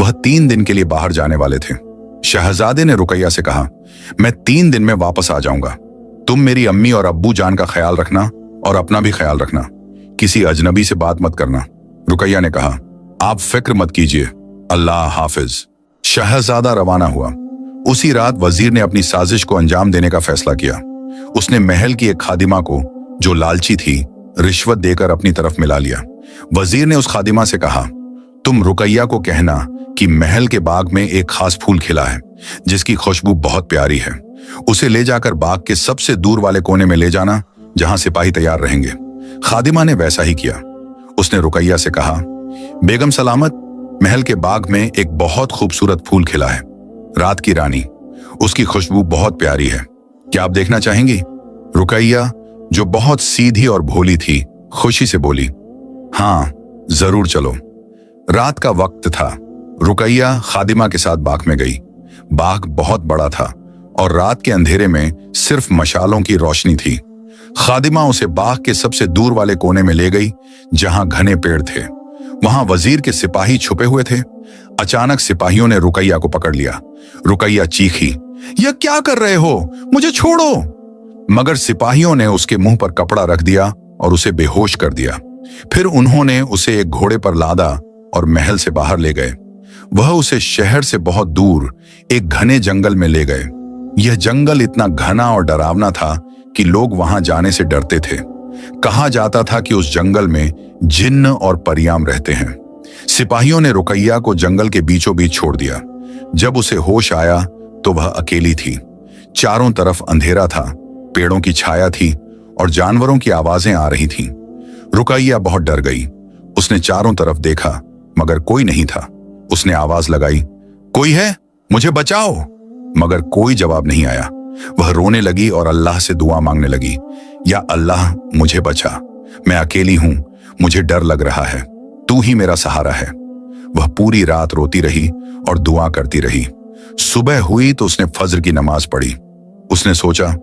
वह 3 दिन के लिए बाहर जाने वाले थे। शहजादे ने रुकैया से कहा, मैं 3 दिन में वापस आ जाऊंगा। तुम मेरी अम्मी और अब्बू जान का ख्याल रखना और अपना भी ख्याल रखना। किसी अजनबी से बात मत करना। रुकैया ने कहा, आप फिक्र मत कीजिए, अल्लाह हाफिज। शहजादा रवाना हुआ। उसी रात वजीर ने अपनी साजिश को अंजाम देने का फैसला किया। उसने महल की एक खादिमा को, जो लालची थी, रिश्वत देकर अपनी तरफ मिला लिया। वजीर ने उस खादिमा से कहा, तुम रुकैया को कहना कि महल के बाग में एक खास फूल खिला है जिसकी खुशबू बहुत प्यारी है। उसे ले जाकर बाग के सबसे दूर वाले कोने में ले जाना जहां सिपाही तैयार रहेंगे। खादिमा ने वैसा ही किया। उसने रुकैया से कहा, बेगम सलामत, महल के बाग में एक बहुत खूबसूरत फूल खिला है, रात की रानी, उसकी खुशबू बहुत प्यारी है, क्या आप देखना चाहेंगी? रुकैया, जो बहुत सीधी और भोली थी, खुशी से बोली, हाँ जरूर चलो। रात का वक्त था। रुकैया खादिमा के साथ बाग में गई। बाग बहुत बड़ा था और रात के अंधेरे में सिर्फ मशालों की रोशनी थी। खादिमा उसे बाग के सबसे दूर वाले कोने में ले गई जहां घने पेड़ थे। वहां वजीर के सिपाही छुपे हुए थे। अचानक सिपाहियों ने रुकैया को पकड़ लिया। रुकैया चीखी, यह क्या कर रहे हो, मुझे छोड़ो। मगर सिपाहियों ने उसके मुंह पर कपड़ा रख दिया और उसे बेहोश कर दिया। फिर उन्होंने उसे एक घोड़े पर लादा और महल से बाहर ले गए। वह उसे शहर से बहुत दूर एक घने जंगल में ले गए। यह जंगल इतना घना और डरावना था कि लोग वहां जाने से डरते थे। कहा जाता था कि उस जंगल में जिन्न और परियां रहते हैं। सिपाहियों ने रुकैया को जंगल के बीचों बीच छोड़ दिया। जब उसे होश आया तो वह अकेली थी। चारों तरफ अंधेरा था, पेड़ों की छाया थी और जानवरों की आवाजें आ रही थीं। रुकैया बहुत डर गई। उसने चारों तरफ देखा मगर कोई नहीं था। उसने आवाज लगाई, कोई है, मुझे बचाओ। मगर कोई जवाब नहीं आया। वह रोने लगी और अल्लाह से दुआ मांगने लगी, या अल्लाह मुझे बचा, मैं अकेली हूं, मुझे डर लग रहा है, तू ही मेरा सहारा है। वह पूरी रात रोती रही और दुआ करती रही। सुबह हुई तो उसने फज्र की नमाज पढ़ी। उसने सोचा,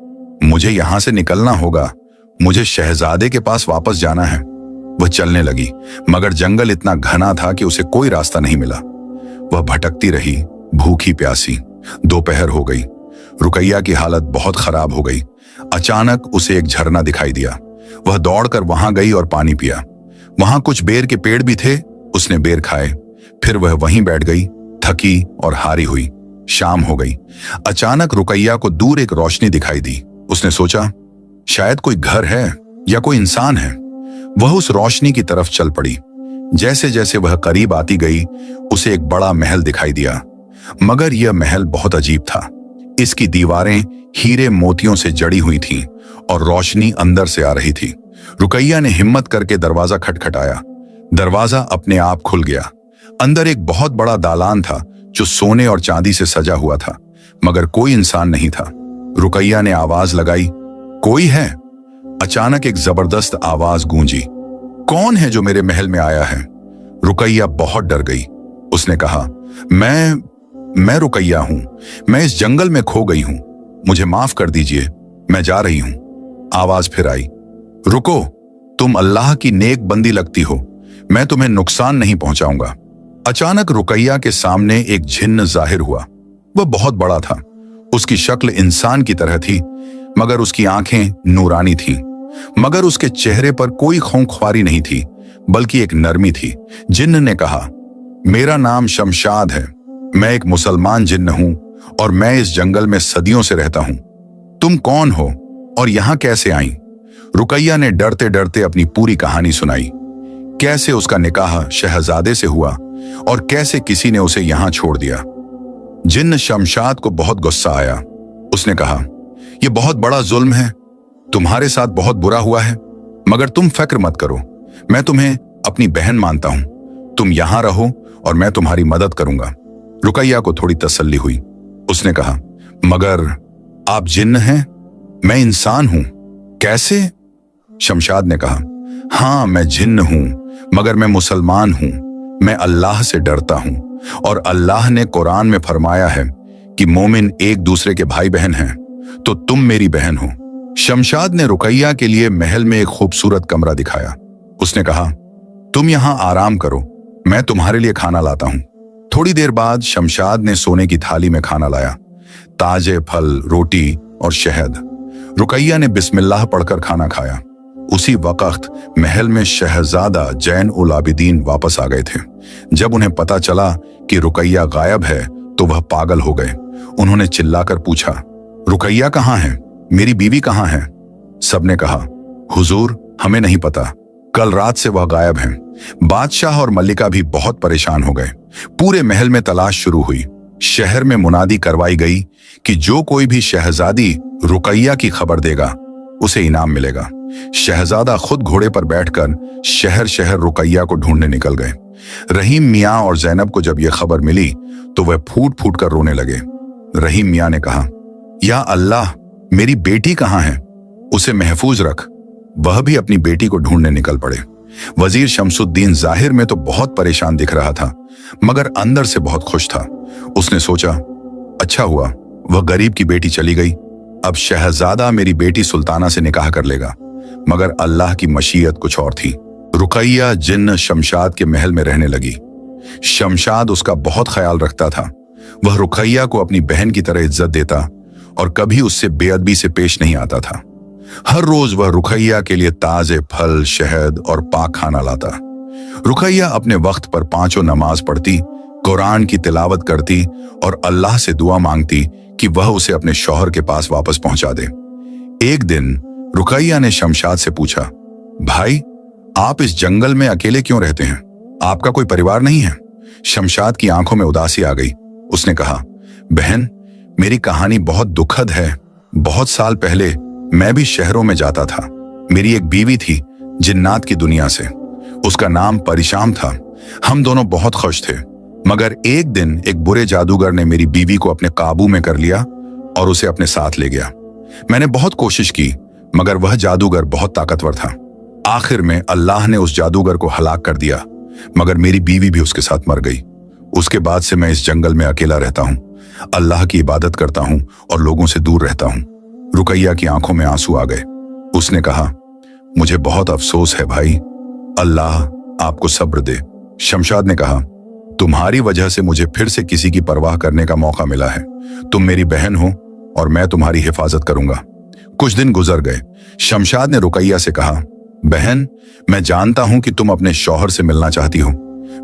मुझे यहां से निकलना होगा, मुझे शहजादे के पास वापस जाना है। वह चलने लगी मगर जंगल इतना घना था कि उसे कोई रास्ता नहीं मिला। वह भटकती रही, भूखी प्यासी। दोपहर हो गई। रुकैया की हालत बहुत खराब हो गई। अचानक उसे एक झरना दिखाई दिया। वह दौड़कर वहां गई और पानी पिया। वहां कुछ बेर के पेड़ भी थे। उसने बेर खाए। फिर वह वहीं बैठ गई, थकी और हारी हुई। शाम हो गई। अचानक रुकैया को दूर एक रोशनी दिखाई दी। उसने सोचा, शायद कोई घर है या कोई इंसान है। वह उस रोशनी की तरफ चल पड़ी। जैसे जैसे वह करीब आती गई उसे एक बड़ा महल दिखाई दिया। मगर यह महल बहुत अजीब था। इसकी दीवारें हीरे मोतियों से जड़ी हुई थीं और रोशनी अंदर से आ रही थी। रुकैया ने हिम्मत करके दरवाजा खटखटाया। दरवाजा अपने आप खुल गया। अंदर एक बहुत बड़ा दालान था जो सोने और चांदी से सजा हुआ था, मगर कोई इंसान नहीं था। रुकैया ने आवाज लगाई, कोई है? अचानक एक जबरदस्त आवाज गूंजी, कौन है जो मेरे महल में आया है? रुकैया बहुत डर गई। उसने कहा, मैं रुकैया हूं, मैं इस जंगल में खो गई हूं, मुझे माफ कर दीजिए, मैं जा रही हूं। आवाज फिर आई, रुको, तुम अल्लाह की नेक बंदी लगती हो, मैं तुम्हें नुकसान नहीं पहुंचाऊंगा। अचानक रुकैया के सामने एक जिन्न जाहिर हुआ। वह बहुत बड़ा था। उसकी शक्ल इंसान की तरह थी मगर उसकी आंखें नूरानी थीं। मगर उसके चेहरे पर कोई खूंखारी नहीं थी बल्कि एक नरमी थी। जिन्न ने कहा, मेरा नाम शमशाद है, मैं एक मुसलमान जिन्न हूं और मैं इस जंगल में सदियों से रहता हूं। तुम कौन हो और यहां कैसे आई? रुकैया ने डरते डरते अपनी पूरी कहानी सुनाई। कैसे उसका निकाह शहजादे से हुआ और कैसे किसी ने उसे यहां छोड़ दिया। जिन्न शमशाद को बहुत गुस्सा आया। उसने कहा, यह बहुत बड़ा जुल्म है, तुम्हारे साथ बहुत बुरा हुआ है, मगर तुम फिक्र मत करो, मैं तुम्हें अपनी बहन मानता हूं, तुम यहां रहो और मैं तुम्हारी मदद करूंगा। रुकैया को थोड़ी तसल्ली हुई। उसने कहा, मगर आप जिन्न हैं, मैं इंसान हूं, कैसे? शमशाद ने कहा, हां मैं जिन्न हूं मगर मैं मुसलमान हूं, मैं अल्लाह से डरता हूं और अल्लाह ने कुरान में फरमाया है कि मोमिन एक दूसरे के भाई बहन हैं, तो तुम मेरी बहन हो। शमशाद ने रुकैया के लिए महल में एक खूबसूरत कमरा दिखाया। उसने कहा, तुम यहां आराम करो, मैं तुम्हारे लिए खाना लाता हूं। थोड़ी देर बाद शमशाद ने सोने की थाली में खाना लाया, ताजे फल, रोटी और शहद। रुकैया ने बिस्मिल्लाह पढ़कर खाना खाया। उसी वक्त महल में शहजादा जैन उल आबिदीन वापस आ गए थे। जब उन्हें पता चला कि रुकैया गायब है तो वह पागल हो गए। उन्होंने चिल्लाकर पूछा, रुकैया कहाँ है, मेरी बीवी कहाँ है? सबने कहा, हुजूर हमें नहीं पता, कल रात से वह गायब हैं। बादशाह और मल्लिका भी बहुत परेशान हो गए। पूरे महल में तलाश शुरू हुई। शहर में मुनादी करवाई गई कि जो कोई भी शहजादी रुकैया की खबर देगा उसे इनाम मिलेगा। शहजादा खुद घोड़े पर बैठकर शहर शहर रुकैया को ढूंढने निकल गए। रहीम मियाँ और जैनब को जब यह खबर मिली तो वह फूट फूट कर रोने लगे। रहीम मियाँ ने कहा, या अल्लाह, मेरी बेटी कहाँ है? उसे महफूज रख। वह भी अपनी बेटी को ढूंढने निकल पड़े। वजीर शमसुद्दीन जाहिर में तो बहुत परेशान दिख रहा था मगर अंदर से बहुत खुश था। उसने सोचा, अच्छा हुआ वह गरीब की बेटी चली गई, अब शहजादा मेरी बेटी सुल्ताना से निकाह कर लेगा। मगर अल्लाह की मशीयत कुछ और थी। रुकैया जिन्न शमशाद के महल में रहने लगी। शमशाद उसका बहुत ख्याल रखता था वह रुकैया को अपनी बहन की तरह इज्जत देता और कभी उससे बेअदबी से पेश नहीं आता था। हर रोज वह रुकैया के लिए ताजे फल, शहद और पाक खाना लाता। रुकैया अपने वक्त पर पांचों नमाज पढ़ती, कुरान की तिलावत करती और अल्लाह से दुआ मांगती कि वह उसे अपने शौहर के पास वापस पहुंचा दे। एक दिन रुकैया ने शमशाद से पूछा, भाई, आप इस जंगल में अकेले क्यों रहते हैं? आपका कोई परिवार नहीं है? शमशाद की आंखों में उदासी आ गई। उसने कहा, बहन, मेरी कहानी बहुत दुखद है। बहुत साल पहले मैं भी शहरों में जाता था। मेरी एक बीवी थी जिन्नात की दुनिया से। उसका नाम परिशाम था। हम दोनों बहुत खुश थे, मगर एक दिन एक बुरे जादूगर ने मेरी बीवी को अपने काबू में कर लिया और उसे अपने साथ ले गया। मैंने बहुत कोशिश की, मगर वह जादूगर बहुत ताकतवर था। आखिर में अल्लाह ने उस जादूगर को हलाक कर दिया, मगर मेरी बीवी भी उसके साथ मर गई। उसके बाद से मैं इस जंगल में अकेला रहता हूँ, अल्लाह की इबादत करता हूँ और लोगों से दूर रहता हूँ। रुकैया की आंखों में आंसू आ गए। उसने कहा, मुझे बहुत अफसोस है भाई, अल्लाह आपको सब्र दे। शमशाद ने कहा, तुम्हारी वजह से मुझे फिर से किसी की परवाह करने का मौका मिला है। तुम मेरी बहन हो और मैं तुम्हारी हिफाजत करूंगा। कुछ दिन गुजर गए। शमशाद ने रुकैया से कहा, बहन, मैं जानता हूं कि तुम अपने शौहर से मिलना चाहती हो।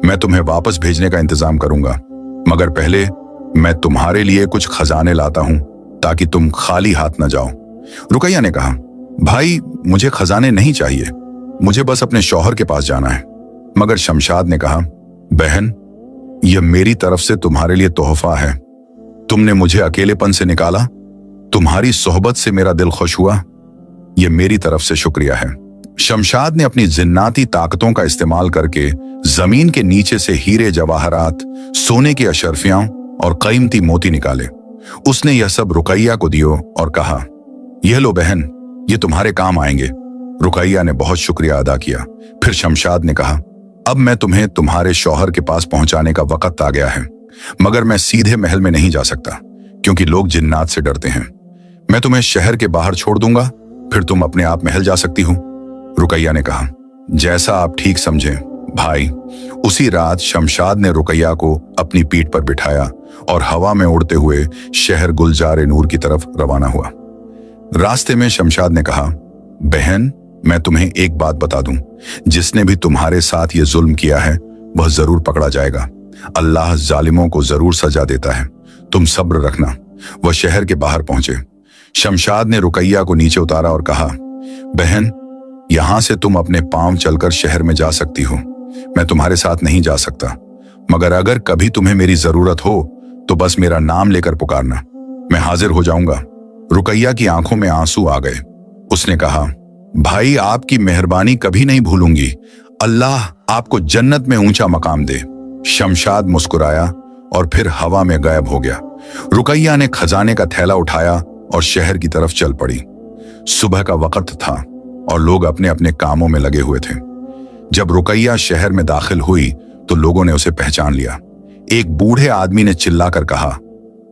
मैं तुम्हें वापस भेजने का इंतजाम करूंगा, मगर पहले मैं तुम्हारे लिए कुछ खजाने लाता हूं ताकि तुम खाली हाथ न जाओ। रुकैया ने कहा, भाई, मुझे खजाने नहीं चाहिए, मुझे बस अपने शौहर के पास जाना है। मगर शमशाद ने कहा, बहन, यह मेरी तरफ से तुम्हारे लिए तोहफा है। तुमने मुझे अकेलेपन से निकाला, तुम्हारी सोहबत से मेरा दिल खुश हुआ, यह मेरी तरफ से शुक्रिया है। शमशाद ने अपनी जिन्नाती ताकतों का इस्तेमाल करके जमीन के नीचे से हीरे जवाहरात, सोने की अशरफियां और कीमती मोती निकाले। उसने यह सब रुकैया को दियो और कहा, यह लो बहन, ये तुम्हारे काम आएंगे। रुकैया ने बहुत शुक्रिया अदा किया। फिर शमशाद ने कहा, अब मैं तुम्हें तुम्हारे शौहर के पास पहुंचाने का वक्त आ गया है, मगर मैं सीधे महल में नहीं जा सकता क्योंकि लोग जिन्नात से डरते हैं। मैं तुम्हें शहर के बाहर छोड़ दूंगा, फिर तुम अपने आप महल जा सकती हो। रुकैया ने कहा, जैसा आप ठीक समझें भाई। उसी रात शमशाद ने रुकैया को अपनी पीठ पर बिठाया और हवा में उड़ते हुए शहर गुलजार नूर की तरफ रवाना हुआ। रास्ते में शमशाद ने कहा, बहन, मैं तुम्हें एक बात बता दूं, जिसने भी तुम्हारे साथ ये जुल्म किया है वह जरूर पकड़ा जाएगा। अल्लाह जालिमों को जरूर सजा देता है, तुम सब्र रखना। वह शहर के बाहर पहुंचे। शमशाद ने रुकैया को नीचे उतारा और कहा, बहन, यहां से तुम अपने पांव चलकर शहर में जा सकती हो। मैं तुम्हारे साथ नहीं जा सकता, मगर अगर कभी तुम्हें मेरी जरूरत हो तो बस मेरा नाम लेकर पुकारना, मैं हाजिर हो जाऊंगा। रुकैया की आंखों में आंसू आ गए। उसने कहा, भाई, आपकी मेहरबानी कभी नहीं भूलूंगी। अल्लाह आपको जन्नत में ऊंचा मकाम दे। शमशाद मुस्कुराया और फिर हवा में गायब हो गया। रुकैया ने खजाने का थैला उठाया और शहर की तरफ चल पड़ी। सुबह का वक्त था और लोग अपने अपने कामों में लगे हुए थे। जब रुकैया शहर में दाखिल हुई तो लोगों ने उसे पहचान लिया। एक बूढ़े आदमी ने चिल्लाकर कहा,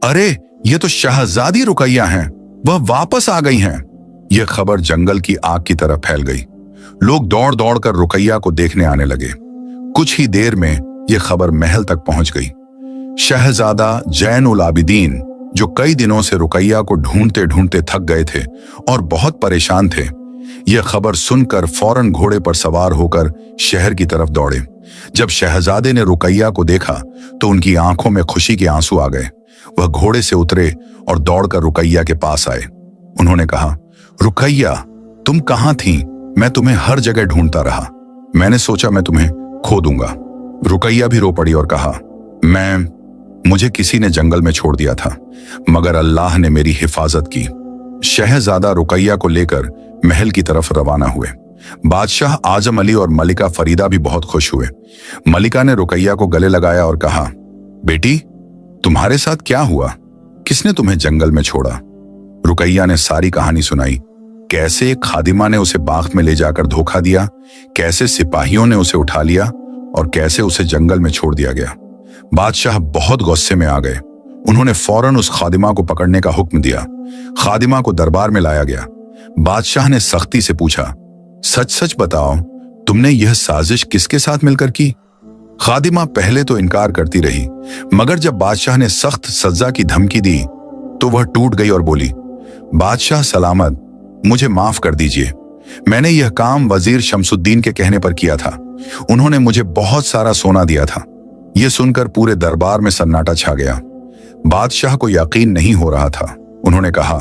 अरे, ये तो शहजादी रुकैया हैं, वह वापस आ गई हैं। यह खबर जंगल की आग की तरह फैल गई। लोग दौड़ दौड़ कर रुकैया को देखने आने लगे। कुछ ही देर में यह खबर महल तक पहुंच गई। शहजादा जैनुल आबिदीन, जो कई दिनों से रुकैया को ढूंढते ढूंढते थक गए थे और बहुत परेशान थे, यह खबर सुनकर फौरन घोड़े पर सवार होकर शहर की तरफ दौड़े। जब शहजादे ने रुकैया को देखा तो उनकी आंखों में खुशी के आंसू आ गए। वह घोड़े से उतरे और दौड़कर रुकैया के पास आए। उन्होंने कहा, रुकैया, तुम कहां थी? मैं तुम्हें हर जगह ढूंढता रहा। मैंने सोचा मैं तुम्हें खो दूंगा। रुकैया भी रो पड़ी और कहा, मुझे किसी ने जंगल में छोड़ दिया था, मगर अल्लाह ने मेरी हिफाजत की। शहजादा रुकैया को लेकर महल की तरफ रवाना हुए। बादशाह आजम अली और मलिका फरीदा भी बहुत खुश हुए। मलिका ने रुकैया को गले लगाया और कहा, बेटी, तुम्हारे साथ क्या हुआ? किसने तुम्हें जंगल में छोड़ा? रुकैया ने सारी कहानी सुनाई। कैसे एक खादिमा ने उसे बाग में ले जाकर धोखा दिया, कैसे सिपाहियों ने उसे उठा लिया और कैसे उसे जंगल में छोड़ दिया गया। बादशाह बहुत गुस्से में आ गए। उन्होंने फौरन उस खादिमा को पकड़ने का हुक्म दिया। खादिमा को दरबार में लाया गया। बादशाह ने सख्ती से पूछा, सच सच बताओ, तुमने यह साजिश किसके साथ मिलकर की? खादिमा पहले तो इनकार करती रही, मगर जब बादशाह ने सख्त सजा की धमकी दी तो वह टूट गई और बोली, बादशाह सलामत, मुझे माफ कर दीजिए। मैंने यह काम वजीर शमसुद्दीन के कहने पर किया था। उन्होंने मुझे बहुत सारा सोना दिया था। यह सुनकर पूरे दरबार में सन्नाटा छा गया। बादशाह को यकीन नहीं हो रहा था। उन्होंने कहा,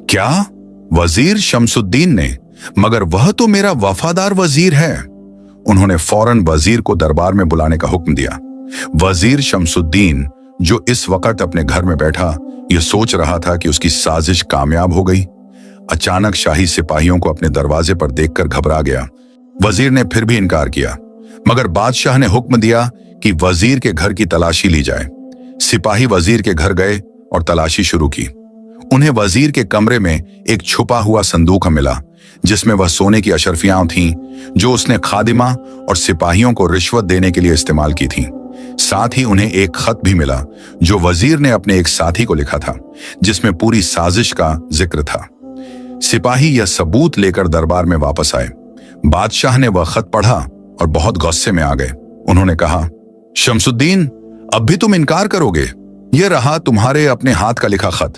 क्या वजीर शमसुद्दीन ने? मगर वह तो मेरा वफादार वजीर है। उन्होंने फौरन वजीर को दरबार में बुलाने का हुक्म दिया। वजीर शमसुद्दीन, जो इस वक्त अपने घर में बैठा यह सोच रहा था कि उसकी साजिश कामयाब हो गई, अचानक शाही सिपाहियों को अपने दरवाजे पर देखकर घबरा गया। वजीर ने फिर भी इनकार किया, मगर बादशाह ने हुक्म दिया कि वजीर के घर की तलाशी ली जाए। सिपाही वजीर के घर गए और तलाशी शुरू की। उन्हें वजीर के कमरे में एक छुपा हुआ संदूक मिला, जिसमें वह सोने की अशरफियां थीं जो उसने खादिमा और सिपाहियों को रिश्वत देने के लिए इस्तेमाल की थीं। साथ ही उन्हें एक खत भी मिला जो वजीर ने अपने एक साथी को लिखा था, जिसमें पूरी साजिश का जिक्र था। सिपाही यह सबूत लेकर दरबार में वापस आए। बादशाह ने वह खत पढ़ा और बहुत गुस्से में आ गए। उन्होंने कहा, शमसुद्दीन, अब भी तुम इनकार करोगे? यह रहा तुम्हारे अपने हाथ का लिखा खत।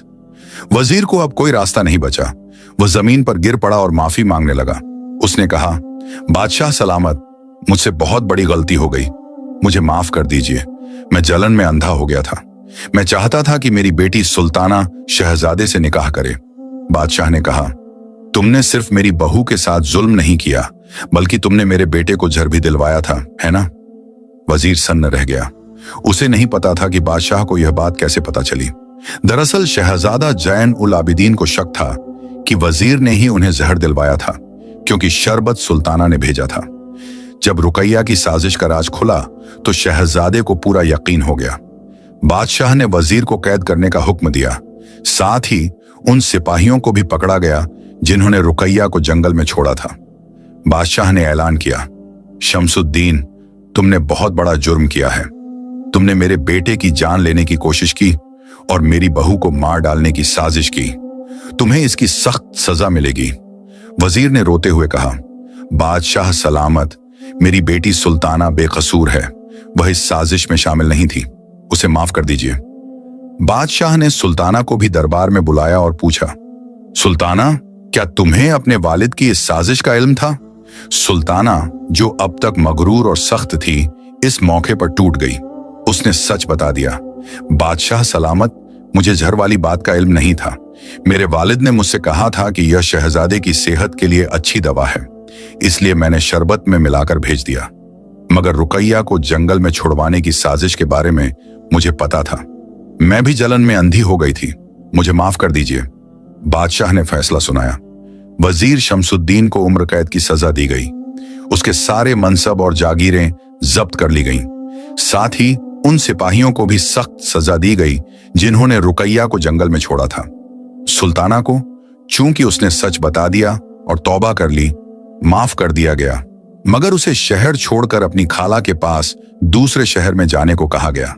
वजीर को अब कोई रास्ता नहीं बचा। वह जमीन पर गिर पड़ा और माफी मांगने लगा। उसने कहा, बादशाह सलामत, मुझसे बहुत बड़ी गलती हो गई। मुझे माफ कर दीजिए। मैं जलन में अंधा हो गया था। मैं चाहता था कि मेरी बेटी सुल्ताना शहजादे से निकाह करे। बादशाह ने कहा, तुमने सिर्फ मेरी बहू के साथ जुल्म नहीं किया, बल्कि तुमने मेरे बेटे को जर भी दिलवाया था, है ना? वजीर सन्न रह गया। उसे नहीं पता था कि बादशाह को यह बात कैसे पता चली। दरअसल शहजादा जैन उल आबिदीन को शक था कि वजीर ने ही उन्हें जहर दिलवाया था, क्योंकि शरबत सुल्ताना ने भेजा था। जब रुकैया की साजिश का राज खुला तो शहजादे को पूरा यकीन हो गया। बादशाह ने वजीर को कैद करने का हुक्म दिया। साथ ही उन सिपाहियों को भी पकड़ा गया जिन्होंने रुकैया को जंगल में छोड़ा था। बादशाह ने ऐलान किया, शमसुद्दीन, तुमने बहुत बड़ा जुर्म किया है। तुमने मेरे बेटे की जान लेने की कोशिश की और मेरी बहू को मार डालने की साजिश की। तुम्हें इसकी सख्त सजा मिलेगी। वजीर ने रोते हुए कहा, बादशाह सलामत, मेरी बेटी सुल्ताना बेकसूर है। वह इस साजिश में शामिल नहीं थी। उसे माफ कर दीजिए। बादशाह ने सुल्ताना को भी दरबार में बुलाया और पूछा, सुल्ताना, क्या तुम्हें अपने वालिद की इस साजिश का इल्म था? सुल्ताना, जो अब तक मगरूर और सख्त थी, इस मौके पर टूट गई। उसने सच बता दिया, बादशाह सलामत, मुझे जहर वाली बात का इल्म नहीं था। मेरे वालिद ने मुझसे कहा था कि यह शहजादे की सेहत के लिए अच्छी दवा है, इसलिए मैंने शरबत में मिलाकर भेज दिया। मगर रुकैया को जंगल में छुड़वाने की साजिश के बारे में मुझे पता था। मैं भी जलन में अंधी हो गई थी। मुझे माफ कर दीजिए। बादशाह ने फैसला सुनाया। वजीर शमसुद्दीन को उम्र कैद की सजा दी गई। उसके सारे मनसब और जागीरें जब्त कर ली गईं। साथ ही उन सिपाहियों को भी सख्त सजा दी गई जिन्होंने रुकैया को जंगल में छोड़ा था। सुल्ताना को, चूंकि उसने सच बता दिया और तौबा कर ली, माफ कर दिया गया, मगर उसे शहर छोड़कर अपनी खाला के पास दूसरे शहर में जाने को कहा गया।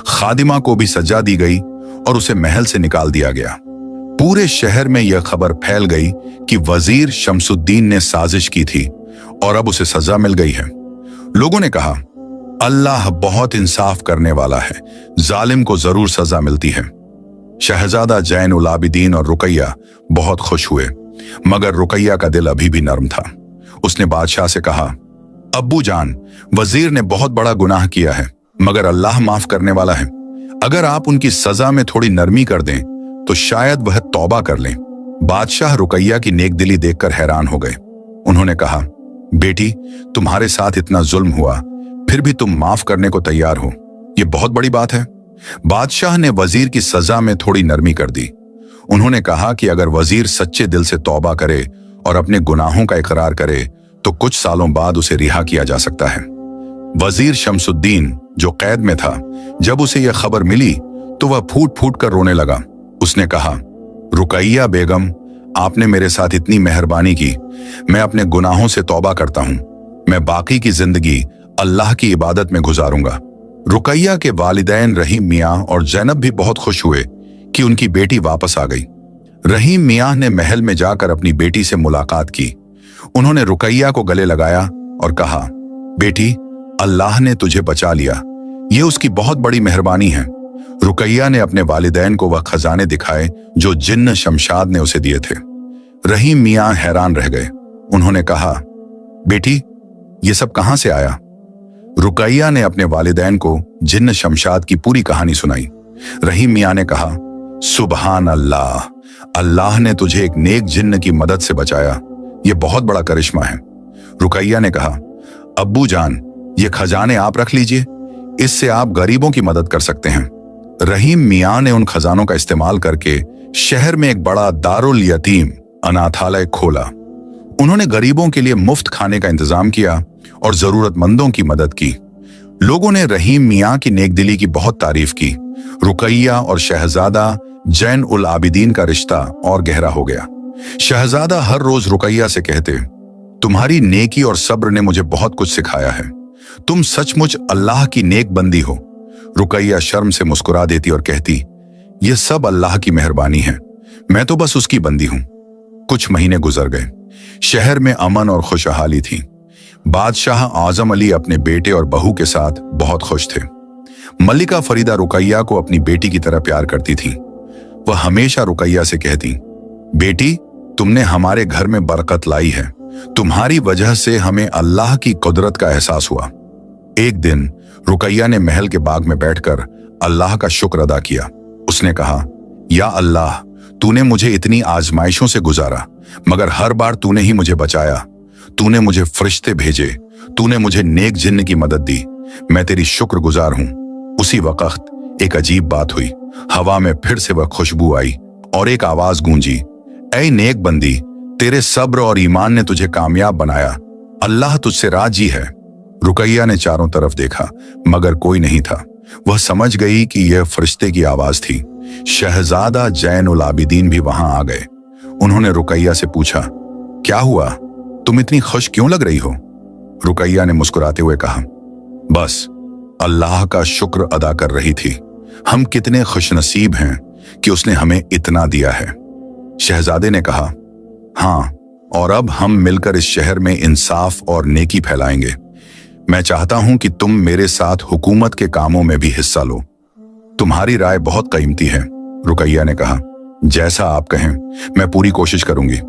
खादिमा को भी सजा दी गई और उसे महल से निकाल दिया गया। पूरे शहर में यह खबर फैल गई कि वजीर शमसुद्दीन ने साजिश की थी और अब उसे सजा मिल गई है। लोगों ने कहा, अल्लाह बहुत इंसाफ करने वाला है, जालिम को जरूर सजा मिलती है। शहजादा जैन उल आबिदीन और रुकैया बहुत खुश हुए, मगर रुकैया का दिल अभी भी नर्म था। उसने बादशाह से कहा, अब्बू जान, वजीर ने बहुत बड़ा गुनाह किया है, मगर अल्लाह माफ करने वाला है। अगर आप उनकी सजा में थोड़ी नरमी कर दें तो शायद वह तौबा कर लें। बादशाह रुकैया की नेकदिली देखकर हैरान हो गए। उन्होंने कहा, बेटी, तुम्हारे साथ इतना जुल्म हुआ, फिर भी तुम माफ करने को तैयार हो, यह बहुत बड़ी बात है। बादशाह ने वजीर की सजा में थोड़ी नरमी कर दी। उन्होंने कहा कि अगर वजीर सच्चे दिल से तौबा करे और अपने गुनाहों का इकरार करे तो कुछ सालों बाद उसे रिहा किया जा सकता है। वजीर शमसुद्दीन, जो कैद में था, जब उसे यह खबर मिली तो वह फूट फूट कर रोने लगा। उसने कहा, रुकैया बेगम, आपने मेरे साथ इतनी मेहरबानी की। मैं अपने गुनाहों से तौबा करता हूं। मैं बाकी की जिंदगी अल्लाह की इबादत में गुजारूंगा। रुकैया के वालिदैन रहीम मियाँ और जैनब भी बहुत खुश हुए कि उनकी बेटी वापस आ गई। रहीम मियाँ ने महल में जाकर अपनी बेटी से मुलाकात की। उन्होंने रुकैया को गले लगाया और कहा, बेटी, अल्लाह ने तुझे बचा लिया, ये उसकी बहुत बड़ी मेहरबानी है। रुकैया ने अपने वालिदैन को वह खजाने दिखाए जो जिन्न शमशाद ने उसे दिए थे। रहीम मियाँ हैरान रह गए। उन्होंने कहा, बेटी, ये सब कहां से आया? रुकैया ने अपने वालिदैन को जिन्न शमशाद की पूरी कहानी सुनाई। रहीम मियाँ ने कहा, सुबहान अल्लाह, अल्लाह ने तुझे एक नेक जिन्न की मदद से बचाया, ये बहुत बड़ा करिश्मा है। रुकैया ने कहा, अब्बू जान, ये खजाने आप रख लीजिए, इससे आप गरीबों की मदद कर सकते हैं। रहीम मियाँ ने उन खजानों का इस्तेमाल करके शहर में एक बड़ा दारुल यतीम अनाथालय खोला। उन्होंने गरीबों के लिए मुफ्त खाने का इंतजाम किया और जरूरतमंदों की मदद की। लोगों ने रहीम मियाँ की नेकदिली की बहुत तारीफ की। रुकैया और शहजादा जैन उल आबिदीन का रिश्ता और गहरा हो गया। शहजादा हर रोज रुकैया से कहते, तुम्हारी नेकी और सब्र ने मुझे बहुत कुछ सिखाया है, तुम सचमुच अल्लाह की नेक बंदी हो। रुकैया शर्म से मुस्कुरा देती और कहती, यह सब अल्लाह की मेहरबानी है, मैं तो बस उसकी बंदी हूं। कुछ महीने गुजर गए। शहर में अमन और खुशहाली थी। बादशाह आजम अली अपने बेटे और बहू के साथ बहुत खुश थे। मल्लिका फरीदा रुकैया को अपनी बेटी की तरह प्यार करती थी। वह हमेशा रुकैया से कहती, बेटी, तुमने हमारे घर में बरकत लाई है, तुम्हारी वजह से हमें अल्लाह की कुदरत का एहसास हुआ। एक दिन रुकैया ने महल के बाग में बैठकर अल्लाह का शुक्र अदा किया। उसने कहा, या अल्लाह, तूने मुझे इतनी आजमाइशों से गुजारा, मगर हर बार तूने ही मुझे बचाया। तूने मुझे फरिश्ते भेजे, तूने मुझे नेक जिन्न की मदद दी, मैं तेरी शुक्रगुजार हूं। उसी वक्त एक अजीब बात हुई। हवा में फिर से वह खुशबू आई और एक आवाज गूंजी, ऐ नेक बंदी, तेरे सब्र और ईमान ने तुझे कामयाब बनाया, अल्लाह तुझसे राजी है। रुकैया ने चारों तरफ देखा, मगर कोई नहीं था। वह समझ गई कि यह फरिश्ते की आवाज थी। शहजादा जैन उल आबिदीन भी वहां आ गए। उन्होंने रुकैया से पूछा, क्या हुआ, तुम इतनी खुश क्यों लग रही हो? रुकैया ने मुस्कुराते हुए कहा, बस अल्लाह का शुक्र अदा कर रही थी। हम कितने खुशनसीब हैं कि उसने हमें इतना दिया है। शहजादे ने कहा, हाँ, और अब हम मिलकर इस शहर में इंसाफ और नेकी फैलाएंगे। मैं चाहता हूं कि तुम मेरे साथ हुकूमत के कामों में भी हिस्सा लो। तुम्हारी राय बहुत कीमती है। रुकैया ने कहा, जैसा आप कहें, मैं पूरी कोशिश करूंगी।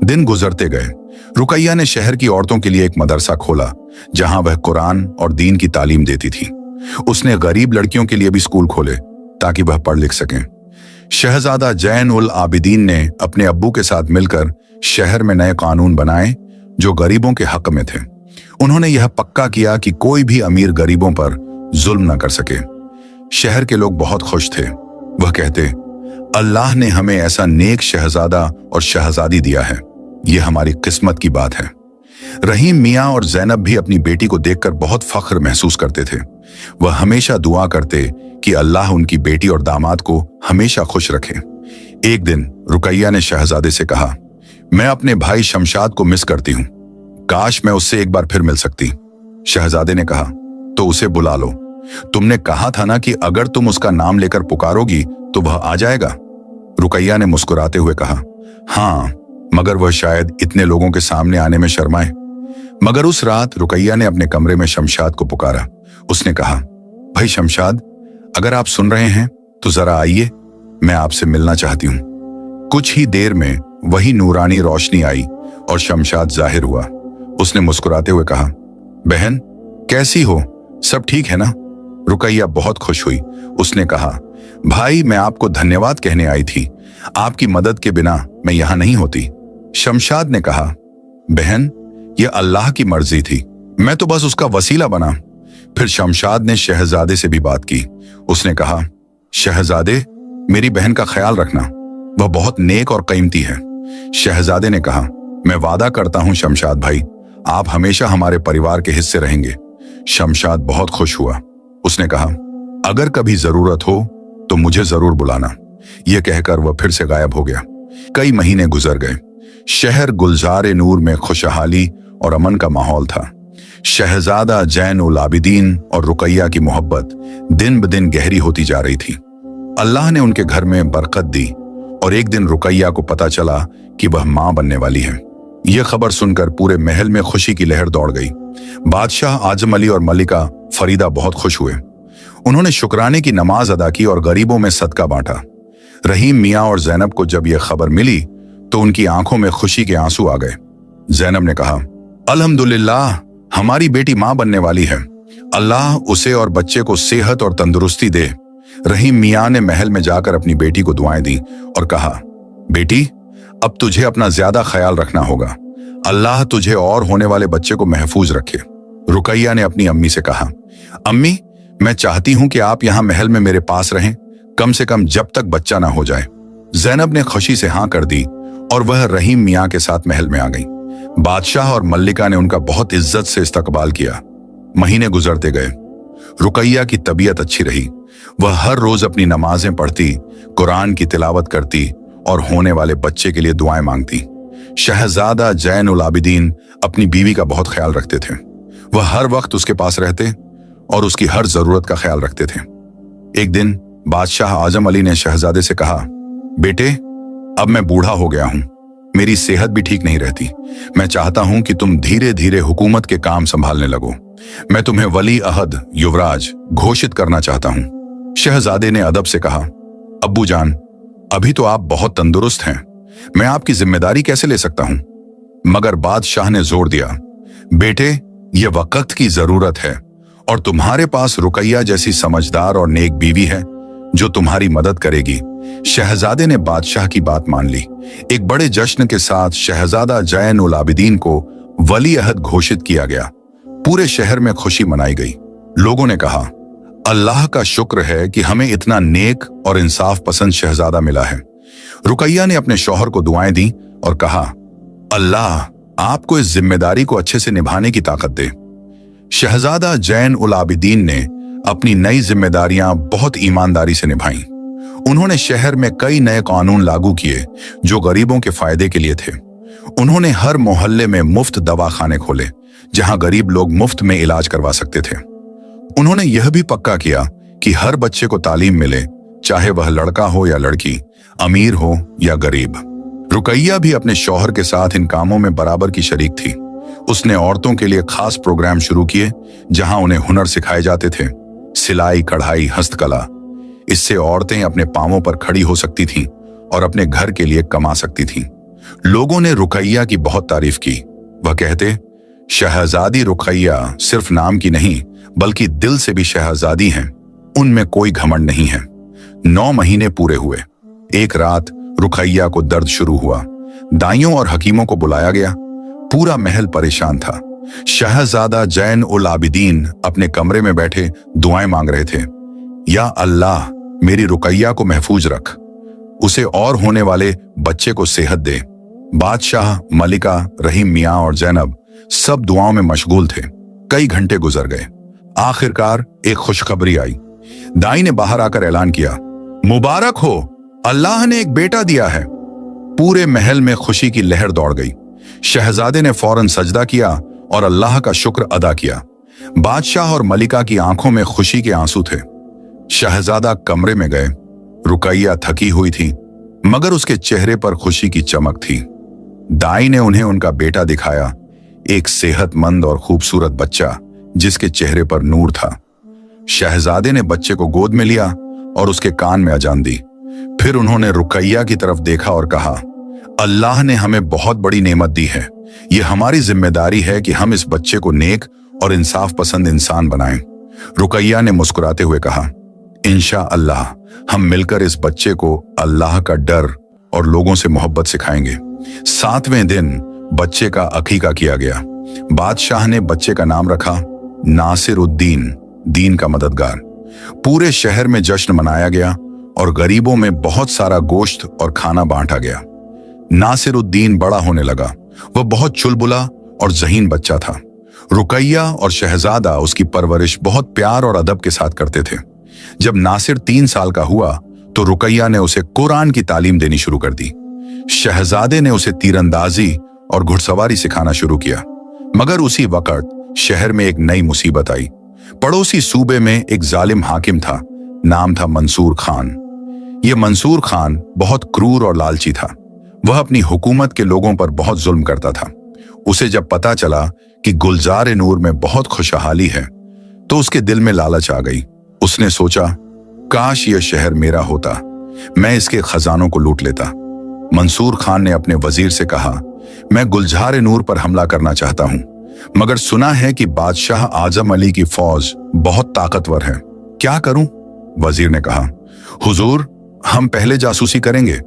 दिन गुजरते गए। रुकैया ने शहर की औरतों के लिए एक मदरसा खोला, जहां वह कुरान और दीन की तालीम देती थी। उसने गरीब लड़कियों के लिए भी स्कूल खोले ताकि वह पढ़ लिख सकें। शहजादा जैन उल आबिदीन ने अपने अब्बू के साथ मिलकर शहर में नए कानून बनाए जो गरीबों के हक में थे। उन्होंने यह पक्का किया कि कोई भी अमीर गरीबों पर जुल्म न कर सके। शहर के लोग बहुत खुश थे। वह कहते, अल्लाह ने हमें ऐसा नेक शहजादा और शहजादी दिया है, यह हमारी किस्मत की बात है। रहीम मियाँ और जैनब भी अपनी बेटी को देखकर बहुत फख्र महसूस करते थे। वह हमेशा दुआ करते कि अल्लाह उनकी बेटी और दामाद को हमेशा खुश रखे। एक दिन रुकैया ने शहजादे से कहा, मैं अपने भाई शमशाद को मिस करती हूँ, काश मैं उससे एक बार फिर मिल सकती। शहजादे ने कहा, तो उसे बुला लो। तुमने कहा था ना कि अगर तुम उसका नाम लेकर पुकारोगी तो वह आ जाएगा। रुकैया ने मुस्कुराते हुए कहा, हाँ, मगर वह शायद इतने लोगों के सामने आने में शर्माए। मगर उस रात रुकैया ने अपने कमरे में शमशाद को पुकारा। उसने कहा, भाई शमशाद, अगर आप सुन रहे हैं तो जरा आइए, मैं आपसे मिलना चाहती हूँ। कुछ ही देर में वही नूरानी रोशनी आई और शमशाद जाहिर हुआ। उसने मुस्कुराते हुए कहा, बहन कैसी हो, सब ठीक है ना? रुकैया बहुत खुश हुई। उसने कहा, भाई मैं आपको धन्यवाद कहने आई थी, आपकी मदद के बिना मैं यहां नहीं होती। शमशाद ने कहा, बहन यह अल्लाह की मर्जी थी, मैं तो बस उसका वसीला बना। फिर शमशाद ने शहजादे से भी बात की। उसने कहा, शहजादे मेरी बहन का ख्याल रखना, वह बहुत नेक और कीमती है। शहजादे ने कहा, मैं वादा करता हूं शमशाद भाई, आप हमेशा हमारे परिवार के हिस्से रहेंगे। शमशाद बहुत खुश हुआ। उसने कहा, अगर कभी जरूरत हो तो मुझे जरूर बुलाना। यह कहकर वह फिर से गायब हो गया। कई महीने गुजर गए। शहर गुलजार नूर में खुशहाली और अमन का माहौल था। शहजादा जैन उल आबिदीन और रुकैया की मोहब्बत दिन ब दिन गहरी होती जा रही थी। अल्लाह ने उनके घर में बरकत दी और एक दिन रुकैया को पता चला कि वह मां बनने वाली है। यह खबर सुनकर पूरे महल में खुशी की लहर दौड़ गई। बादशाह आजम अली और मलिका फरीदा बहुत खुश हुए। उन्होंने शुक्राने की नमाज अदा की और गरीबों में सदका बांटा। रहीम मियाँ और जैनब को जब यह खबर मिली तो उनकी आंखों में खुशी के आंसू आ गए। जैनब ने कहा, अल्हम्दुलिल्लाह, हमारी बेटी मां बनने वाली है। अल्लाह उसे और बच्चे को सेहत और तंदुरुस्ती दे। रहीम मियाँ ने महल में जाकर अपनी बेटी को दुआएं दी और कहा, बेटी, अब तुझे अपना ज्यादा ख्याल रखना होगा। अल्लाह तुझे और होने वाले बच्चे को महफूज रखे। रुकैया ने अपनी अम्मी से कहा, अम्मी, मैं चाहती हूं कि आप यहां महल में मेरे पास रहें, कम से कम जब तक बच्चा ना हो जाए। जैनब ने खुशी से हाँ कर दी और वह रहीम मियाँ के साथ महल में आ गई। बादशाह और मल्लिका ने उनका बहुत इज्जत से इस्तकबाल किया। महीने गुजरते गए। रुकैया की तबीयत अच्छी रही। वह हर रोज अपनी नमाजें पढ़ती, कुरान की तिलावत करती और होने वाले बच्चे के लिए दुआएं मांगती। शहजादा जैन उल आबिदीन अपनी बीवी का बहुत ख्याल रखते थे। वह हर वक्त उसके पास रहते और उसकी हर जरूरत का ख्याल रखते थे। एक दिन बादशाह आजम अली ने शहजादे से कहा, बेटे, अब मैं बूढ़ा हो गया हूं, मेरी सेहत भी ठीक नहीं रहती। मैं चाहता हूं कि तुम धीरे धीरे हुकूमत के काम संभालने लगो। मैं तुम्हें वली अहद, युवराज घोषित करना चाहता हूं। शहजादे ने अदब से कहा, अब्बू जान, अभी तो आप बहुत तंदुरुस्त हैं, मैं आपकी जिम्मेदारी कैसे ले सकता हूं? मगर बादशाह ने जोर दिया, बेटे, यह वक्त की जरूरत है और तुम्हारे पास रुकैया जैसी समझदार और नेक बीवी है जो तुम्हारी मदद करेगी। शहजादे ने बादशाह की बात मान ली। एक बड़े जश्न के साथ शहजादा जैन उल आबिदीन को वली अहद घोषित किया गया। पूरे शहर में खुशी मनाई गई। लोगों ने कहा, अल्लाह का शुक्र है कि हमें इतना नेक और इंसाफ पसंद शहजादा मिला है। रुकैया ने अपने शौहर को दुआएं दी और कहा, अल्लाह आपको इस जिम्मेदारी को अच्छे से निभाने की ताकत दे। शहजादा जैन उल आबिदीन ने अपनी नई जिम्मेदारियां बहुत ईमानदारी से निभाईं। उन्होंने शहर में कई नए कानून लागू किए जो गरीबों के फायदे के लिए थे। उन्होंने हर मोहल्ले में मुफ्त दवाखाने खोले जहां गरीब लोग मुफ्त में इलाज करवा सकते थे। उन्होंने यह भी पक्का किया कि हर बच्चे को तालीम मिले, चाहे वह लड़का हो या लड़की, अमीर हो या गरीब। रुकैया भी अपने शौहर के साथ इन कामों में बराबर की शरीक थी। उसने औरतों के लिए खास प्रोग्राम शुरू किए जहां उन्हें हुनर सिखाए जाते थे, सिलाई, कढ़ाई, हस्तकला। इससे औरतें अपने पांवों पर खड़ी हो सकती थीं और अपने घर के लिए कमा सकती थीं। लोगों ने रुकैया की बहुत तारीफ की। वह कहते, शहजादी रुकैया सिर्फ नाम की नहीं बल्कि दिल से भी शहजादी हैं। उनमें कोई घमंड नहीं है। 9 महीने पूरे हुए। एक रात रुकैया को दर्द शुरू हुआ। दाइयों और हकीमों को बुलाया गया। पूरा महल परेशान था। शहजादा जैन उल आबिदीन अपने कमरे में बैठे दुआएं मांग रहे थे। या अल्लाह, मेरी रुकैया को महफूज रख, उसे और होने वाले बच्चे को सेहत दे। बादशाह, मलिका, रहीम मियाँ और जैनब सब दुआओं में मशगूल थे। कई घंटे गुजर गए। आखिरकार एक खुशखबरी आई। दाई ने बाहर आकर ऐलान किया, मुबारक हो, अल्लाह ने एक बेटा दिया है। पूरे महल में खुशी की लहर दौड़ गई। शहजादे ने फौरन सजदा किया और अल्लाह का शुक्र अदा किया। बादशाह और मलिका की आंखों में खुशी के आंसू थे। शहजादा कमरे में गए। रुकैया थकी हुई थी मगर उसके चेहरे पर खुशी की चमक थी। दाई ने उन्हें उनका बेटा दिखाया, एक सेहतमंद और खूबसूरत बच्चा जिसके चेहरे पर नूर था। शहजादे ने बच्चे को गोद में लिया और उसके कान में अजान दी। फिर उन्होंने रुकैया की तरफ देखा और कहा, अल्लाह ने हमें बहुत बड़ी नेमत दी है। यह हमारी जिम्मेदारी है कि हम इस बच्चे को नेक और इंसाफ पसंद इंसान बनाएं। रुकैया ने मुस्कुराते हुए कहा, इंशा अल्लाह हम मिलकर इस बच्चे को अल्लाह का डर और लोगों से मोहब्बत सिखाएंगे। 7वें दिन बच्चे का अकीका किया गया। बादशाह ने बच्चे का नाम रखा नासिरुद्दीन, दीन का मददगार। पूरे शहर में जश्न मनाया गया और गरीबों में बहुत सारा गोश्त और खाना बांटा गया। नासिरुद्दीन बड़ा होने लगा। वह बहुत चुलबुला और ज़हीन बच्चा था। रुकैया और शहजादा उसकी परवरिश बहुत प्यार और अदब के साथ करते थे। जब नासिर 3 साल का हुआ तो रुकैया ने उसे कुरान की तालीम देनी शुरू कर दी। शहजादे ने उसे तीरंदाजी और घुड़सवारी सिखाना शुरू किया। मगर उसी वक्त शहर में एक नई मुसीबत आई। पड़ोसी सूबे में एक जालिम हाकिम था, नाम था मंसूर खान। यह मंसूर खान बहुत क्रूर और लालची था। वह अपनी हुकूमत के लोगों पर बहुत जुल्म करता था। उसे जब पता चला कि गुलजार-ए-नूर में बहुत खुशहाली है तो उसके दिल में लालच आ गई। उसने सोचा, काश यह शहर मेरा होता, मैं इसके खजानों को लूट लेता। मंसूर खान ने अपने वजीर से कहा, मैं गुलजार-ए-नूर पर हमला करना चाहता हूं, मगर सुना है कि बादशाह आजम अली की फौज बहुत ताकतवर है, क्या करूं? वजीर ने कहा, हुजूर, हम पहले जासूसी करेंगे,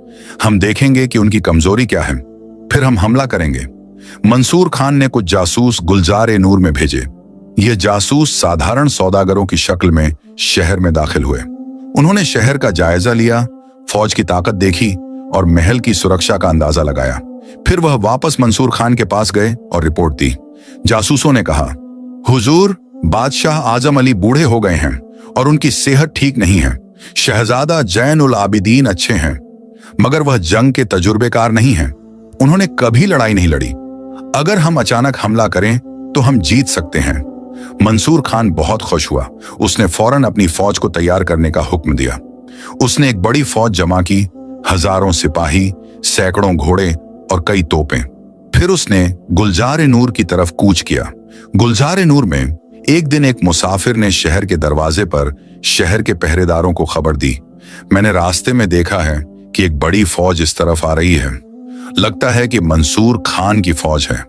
हम देखेंगे कि उनकी कमजोरी क्या है, फिर हम हमला करेंगे। मंसूर खान ने कुछ जासूस गुलजार-ए-नूर में भेजे। ये जासूस साधारण सौदागरों की शक्ल में शहर में दाखिल हुए। उन्होंने शहर का जायजा लिया, फौज की ताकत देखी और महल की सुरक्षा का अंदाजा लगाया। फिर वह वापस मंसूर खान के पास गए और रिपोर्ट दी। जासूसों ने कहा, हुजूर, बादशाह आजम अली बूढ़े हो गए हैं और उनकी सेहत ठीक नहीं है। शहजादा जैनुल आबिदीन अच्छे हैं, मगर वह जंग के तजुर्बेकार नहीं हैं। उन्होंने कभी लड़ाई नहीं लड़ी। अगर हम अचानक हमला करें तो हम जीत सकते हैं। मंसूर खान बहुत खुश हुआ। उसने फौरन अपनी फौज को तैयार करने का हुक्म दिया। उसने एक बड़ी फौज जमा की, हजारों सिपाही, सैकड़ों घोड़े और कई तोपें। फिर उसने गुलजार-ए-नूर की तरफ कूच किया। गुलजार-ए-नूर में एक दिन एक मुसाफिर ने शहर के दरवाजे पर शहर के पहरेदारों को खबर दी, मैंने रास्ते में देखा है कि एक बड़ी फौज इस तरफ आ रही है, लगता है कि मंसूर खान की फौज है।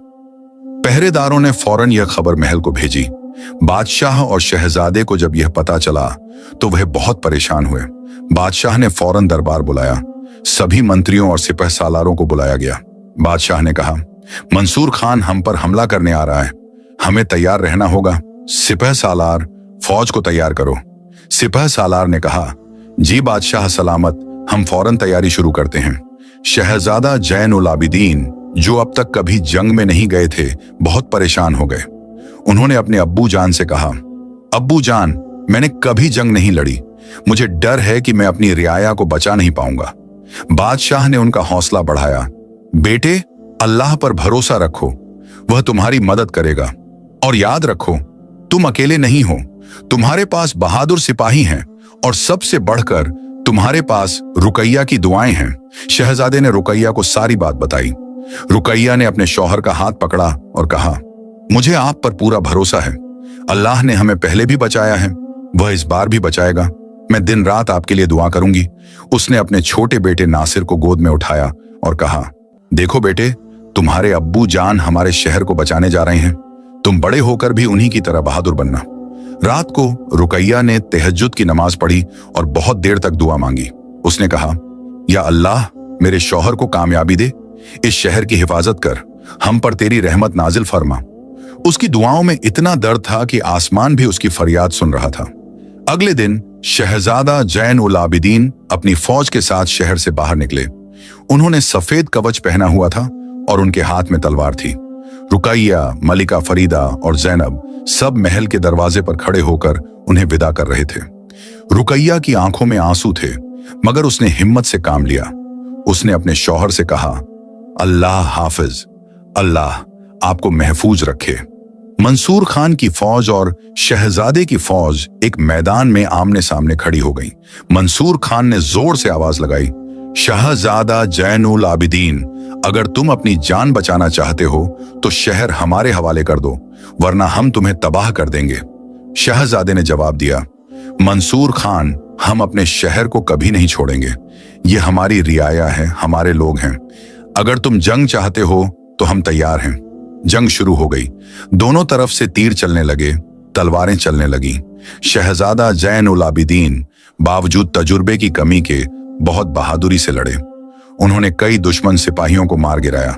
पहरेदारों ने फौरन यह खबर महल को भेजी। बादशाह और शहजादे को जब यह पता चला तो वह बहुत परेशान हुए। बादशाह ने फौरन दरबार बुलाया। सभी मंत्रियों और सिपह सालारों को बुलाया गया। बादशाह ने कहा, मंसूर खान हम पर हमला करने आ रहा है, हमें तैयार रहना होगा। सिपह सालार, फौज को तैयार करो। सिपह सालार ने कहा, जी बादशाह सलामत, हम फौरन तैयारी शुरू करते हैं। शहजादा जैनुल आबिदीन, जो अब तक कभी जंग में नहीं गए थे, बहुत परेशान हो गए। उन्होंने अपने अब्बू जान से कहा, अब्बू जान, मैंने कभी जंग नहीं लड़ी, मुझे डर है कि मैं अपनी रियाया को बचा नहीं पाऊंगा। बादशाह ने उनका हौसला बढ़ाया, बेटे, अल्लाह पर भरोसा रखो, वह तुम्हारी मदद करेगा। और याद रखो, तुम अकेले नहीं हो, तुम्हारे पास बहादुर सिपाही हैं और सबसे बढ़कर तुम्हारे पास रुकैया की दुआएं हैं। शहजादे ने रुकैया को सारी बात बताई। रुकैया ने अपने शौहर का हाथ पकड़ा और कहा, मुझे आप पर पूरा भरोसा है, अल्लाह ने हमें पहले भी बचाया है, वह इस बार भी बचाएगा। मैं दिन रात आपके लिए दुआ करूंगी। उसने अपने छोटे बेटे नासिर को गोद में उठाया और कहा, देखो बेटे, तुम्हारे अब्बू जान हमारे शहर को बचाने जा रहे हैं, तुम बड़े होकर भी उन्हीं की तरह बहादुर बनना। रात को रुकैया ने तहज्जुद की नमाज पढ़ी और बहुत देर तक दुआ मांगी। उसने कहा, या अल्लाह, मेरे शौहर को कामयाबी दे, इस शहर की हिफाजत कर, हम पर तेरी रहमत नाजिल फरमा। उसकी दुआओं में इतना दर्द था कि आसमान भी उसकी फरियाद सुन रहा था। अगले दिन शहजादा जैनुल आबिदीन अपनी फौज के साथ शहर से बाहर निकले। उन्होंने सफेद कवच पहना हुआ था और उनके हाथ में तलवार थी। रुकैया, मलिका फरीदा और जैनब सब महल के दरवाजे पर खड़े होकर उन्हें विदा कर रहे थे। रुकैया की आंखों में आंसू थे, मगर उसने हिम्मत से काम लिया। उसने अपने शौहर से कहा, अल्लाह हाफिज, अल्लाह आपको महफूज रखे। मंसूर खान की फौज और शहजादे की फौज एक मैदान में आमने सामने खड़ी हो गई। मंसूर खान ने जोर से आवाज लगाई, शहजादा जैनुल आबिदीन, अगर तुम अपनी जान बचाना चाहते हो तो शहर हमारे हवाले कर दो, वरना हम तुम्हें तबाह कर देंगे। शहजादे ने जवाब दिया, मंसूर खान, हम अपने शहर को कभी नहीं छोड़ेंगे, ये हमारी रियाया है, हमारे लोग हैं। अगर तुम जंग चाहते हो तो हम तैयार हैं। जंग शुरू हो गई। दोनों तरफ से तीर चलने लगे, तलवारें चलने लगी। शहजादा जैनुल आबिदीन बावजूद तजुर्बे की कमी के बहुत बहादुरी से लड़े। उन्होंने कई दुश्मन सिपाहियों को मार गिराया,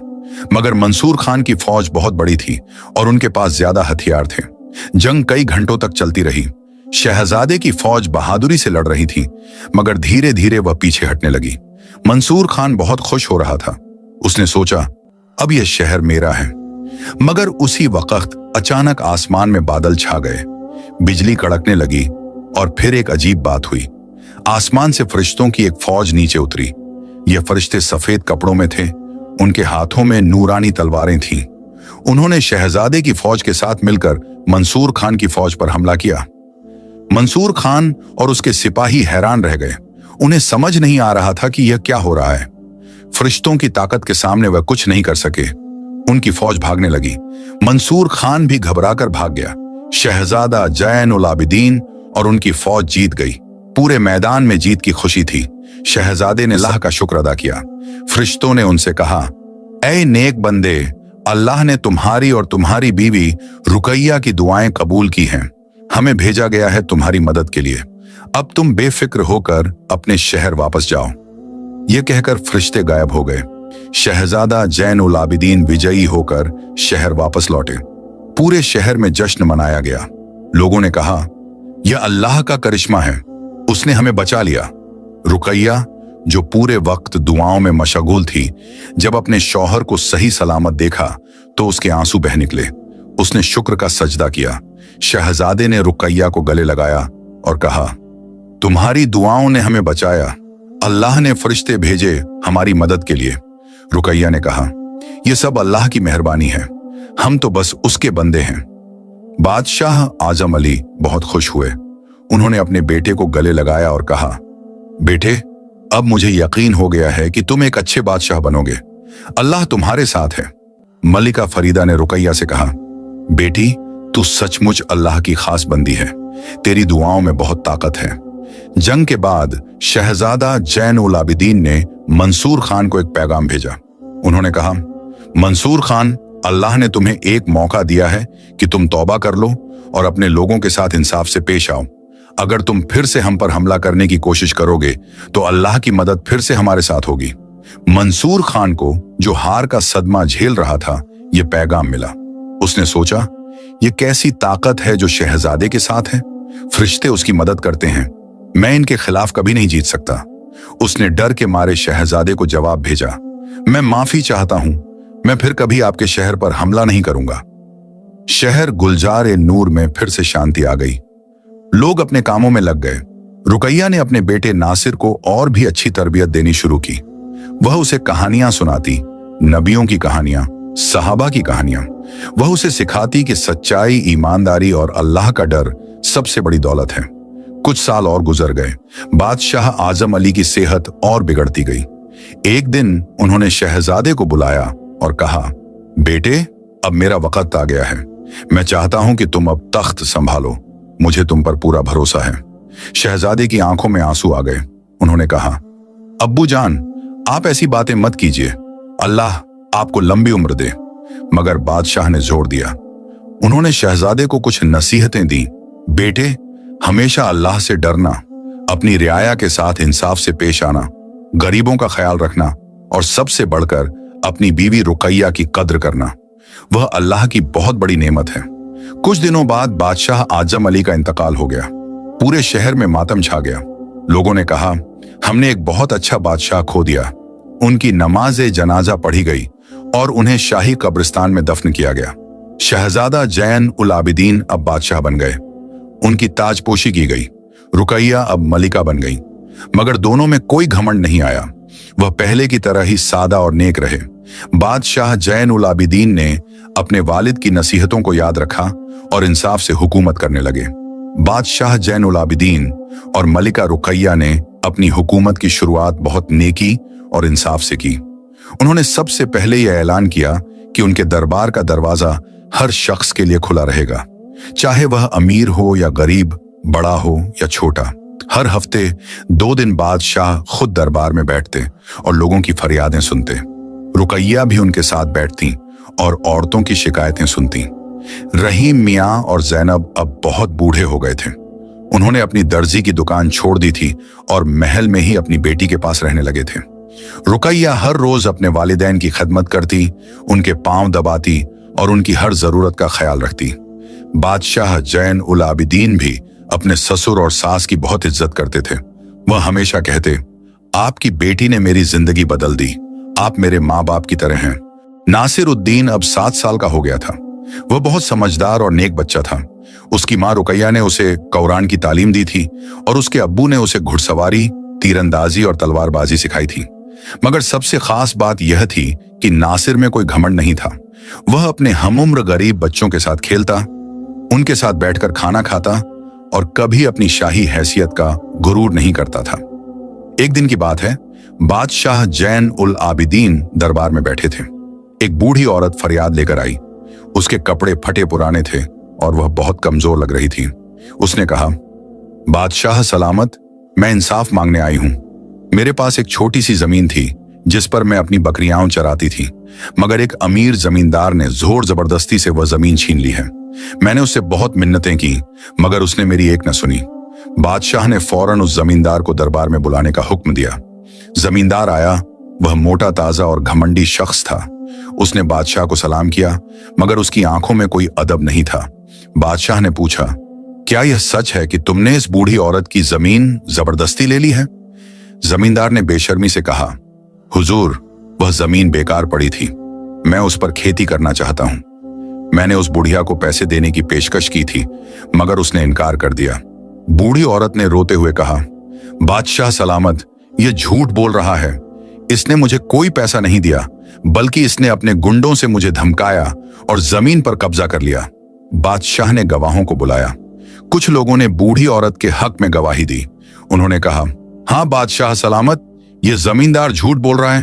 मगर मंसूर खान की फौज बहुत बड़ी थी और उनके पास ज्यादा हथियार थे। जंग कई घंटों तक चलती रही। शहजादे की फौज बहादुरी से लड़ रही थी, मगर धीरे धीरे वह पीछे हटने लगी। मंसूर खान बहुत खुश हो रहा था। उसने सोचा, अब यह शहर मेरा है। मगर उसी वक्त अचानक आसमान में बादल छा गए, बिजली कड़कने लगी और फिर एक अजीब बात हुई। आसमान से फरिश्तों की एक फौज नीचे उतरी। ये फरिश्ते सफेद कपड़ों में थे, उनके हाथों में नूरानी तलवारें थीं। उन्होंने शहजादे की फौज के साथ मिलकर मंसूर खान की फौज पर हमला किया। मंसूर खान और उसके सिपाही हैरान रह गए। उन्हें समझ नहीं आ रहा था कि यह क्या हो रहा है। फरिश्तों की ताकत के सामने वह कुछ नहीं कर सके। उनकी फौज भागने लगी। मंसूर खान भी घबराकर भाग गया। शहजादा जैन उल आबिदीन और उनकी फौज जीत गई। पूरे मैदान में जीत की खुशी थी। शहजादे ने अल्लाह का शुक्र अदा किया। फरिश्तों ने उनसे कहा, ऐ नेक बंदे, अल्लाह ने तुम्हारी और तुम्हारी बीवी रुकैया की दुआएं कबूल की हैं। हमें भेजा गया है तुम्हारी मदद के लिए। अब तुम बेफिक्र होकर अपने शहर वापस जाओ। ये कहकर फरिश्ते गायब हो गए। शहजादा जैन उल आबिदीन विजयी होकर शहर वापस लौटे। पूरे शहर में जश्न मनाया गया। लोगों ने कहा, यह अल्लाह का करिश्मा है, उसने हमें बचा लिया। रुकैया, जो पूरे वक्त दुआओं में मशगूल थी, जब अपने शौहर को सही सलामत देखा तो उसके आंसू बह निकले। उसने शुक्र का सजदा किया। शहजादे ने रुकैया को गले लगाया और कहा, तुम्हारी दुआओं ने हमें बचाया। अल्लाह ने फरिश्ते भेजे हमारी मदद के लिए। रुकैया ने कहा, यह सब अल्लाह की मेहरबानी है, हम तो बस उसके बंदे हैं। बादशाह आजम अली बहुत खुश हुए। उन्होंने अपने बेटे को गले लगाया और कहा, बेटे, अब मुझे यकीन हो गया है कि तुम एक अच्छे बादशाह बनोगे। अल्लाह तुम्हारे साथ है। मलिका फरीदा ने रुकैया से कहा, बेटी, तू सचमुच अल्लाह की खास बंदी है। तेरी दुआओं में बहुत ताकत है। जंग के बाद शहजादा जैन उल आबिदीन ने मंसूर खान को एक पैगाम भेजा। उन्होंने कहा, मंसूर खान, अल्लाह ने तुम्हें एक मौका दिया है कि तुम तौबा कर लो और अपने लोगों के साथ इंसाफ से पेश आओ। अगर तुम फिर से हम पर हमला करने की कोशिश करोगे तो अल्लाह की मदद फिर से हमारे साथ होगी। मंसूर खान को, जो हार का सदमा झेल रहा था, यह पैगाम मिला। उसने सोचा, यह कैसी ताकत है जो शहजादे के साथ है। फरिश्ते उसकी मदद करते हैं, मैं इनके खिलाफ कभी नहीं जीत सकता। उसने डर के मारे शहजादे को जवाब भेजा, मैं माफी चाहता हूं, मैं फिर कभी आपके शहर पर हमला नहीं करूंगा। शहर गुलजार ए नूर में फिर से शांति आ गई। लोग अपने कामों में लग गए। रुकैया ने अपने बेटे नासिर को और भी अच्छी तरबियत देनी शुरू की। वह उसे कहानियां सुनाती, नबियों की कहानियां, सहाबा की कहानियां। वह उसे सिखाती कि सच्चाई, ईमानदारी और अल्लाह का डर सबसे बड़ी दौलत है। कुछ साल और गुजर गए। बादशाह आजम अली की सेहत और बिगड़ती गई। एक दिन उन्होंने शहजादे को बुलाया और कहा, बेटे, अब मेरा वक्त आ गया है। मैं चाहता हूं कि तुम अब तख्त संभालो। मुझे तुम पर पूरा भरोसा है। शहजादे की आंखों में आंसू आ गए। उन्होंने कहा, अब्बू जान, आप ऐसी बातें मत कीजिए। अल्लाह आपको लंबी उम्र दे। मगर बादशाह ने जोर दिया। उन्होंने शहजादे को कुछ नसीहतें दी। बेटे, हमेशा अल्लाह से डरना, अपनी रियाया के साथ इंसाफ से पेश आना, गरीबों का ख्याल रखना और सबसे बढ़कर अपनी बीवी रुकैया की कद्र करना। वह अल्लाह की बहुत बड़ी नेमत है। कुछ दिनों बाद बादशाह आजम अली का इंतकाल हो गया। पूरे शहर में मातम छा गया। लोगों ने कहा, हमने एक बहुत अच्छा बादशाह खो दिया। उनकी नमाज जनाजा पढ़ी गई और उन्हें शाही कब्रिस्तान में दफन किया गया। शहजादा जैन उल आबिदीन अब बादशाह बन गए। उनकी ताजपोशी की गई। रुकैया अब मलिका बन गई। मगर दोनों में कोई घमंड नहीं आया। वह पहले की तरह ही सादा और नेक रहे। बादशाह जैन उल आबिदीन ने अपने वालिद की नसीहतों को याद रखा और इंसाफ से हुकूमत करने लगे। बादशाह जैन उल आबिदीन और मलिका रुकैया ने अपनी हुकूमत की शुरुआत बहुत नेकी और इंसाफ से की। उन्होंने सबसे पहले यह ऐलान किया कि उनके दरबार का दरवाजा हर शख्स के लिए खुला रहेगा, चाहे वह अमीर हो या गरीब, बड़ा हो या छोटा। हर हफ्ते 2 दिन बादशाह खुद दरबार में बैठते और लोगों की फरियादें सुनते। रुकैया भी उनके साथ बैठती और औरतों की शिकायतें सुनती। रहीम मियाँ और जैनब अब बहुत बूढ़े हो गए थे। उन्होंने अपनी दर्जी की दुकान छोड़ दी थी और महल में ही अपनी बेटी के पास रहने लगे थे। रुकैया हर रोज अपने वालिदैन की खिदमत करती, उनके पांव दबाती और उनकी हर जरूरत का ख्याल रखती। बादशाह जैन उल आबिदीन भी अपने ससुर और सास की बहुत इज्जत करते थे। वह हमेशा कहते, आपकी बेटी ने मेरी जिंदगी बदल दी, आप मेरे माँ बाप की तरह हैं। नासिर उद्दीन अब 7 साल का हो गया था। वह बहुत समझदार और नेक बच्चा था। उसकी माँ रुकैया ने उसे कुरान की तालीम दी थी और उसके अब्बू ने उसे घुड़सवारी, तीरंदाजी और तलवारबाजी सिखाई थी। मगर सबसे खास बात यह थी कि नासिर में कोई घमंड नहीं था। वह अपने हमउम्र गरीब बच्चों के साथ खेलता, उनके साथ बैठकर खाना खाता और कभी अपनी शाही हैसियत का गुरूर नहीं करता था। एक दिन की बात है, बादशाह जैन उल आबिदीन दरबार में बैठे थे। एक बूढ़ी औरत फरियाद लेकर आई। उसके कपड़े फटे पुराने थे और वह बहुत कमजोर लग रही थी। उसने कहा, बादशाह सलामत, मैं इंसाफ मांगने आई हूं। मेरे पास एक छोटी सी जमीन थी जिस पर मैं अपनी बकरियां चराती थी, मगर एक अमीर जमींदार ने जोर जबरदस्ती से वह जमीन छीन ली है। मैंने उससे बहुत मिन्नतें की, मगर उसने मेरी एक न सुनी। बादशाह ने फौरन उस जमींदार को दरबार में बुलाने का हुक्म दिया। जमींदार आया। वह मोटा ताजा और घमंडी शख्स था। उसने बादशाह को सलाम किया, मगर उसकी आंखों में कोई अदब नहीं था। बादशाह ने पूछा, क्या यह सच है कि तुमने इस बूढ़ी औरत की जमीन जबरदस्ती ले ली है? जमींदार ने बेशर्मी से कहा, हुजूर, वह जमीन बेकार पड़ी थी। मैं उस पर खेती करना चाहता हूं। मैंने उस बुढ़िया को पैसे देने की पेशकश की थी, मगर उसने इनकार कर दिया। बूढ़ी औरत ने रोते हुए कहा, बादशाह सलामत, यह झूठ बोल रहा है। इसने मुझे कोई पैसा नहीं दिया, बल्कि इसने अपने गुंडों से मुझे धमकाया और जमीन पर कब्जा कर लिया। बादशाह ने गवाहों को बुलाया। कुछ लोगों ने बूढ़ी औरत के हक में गवाही दी। उन्होंने कहा, हाँ बादशाह सलामत, यह जमींदार झूठ बोल रहा है।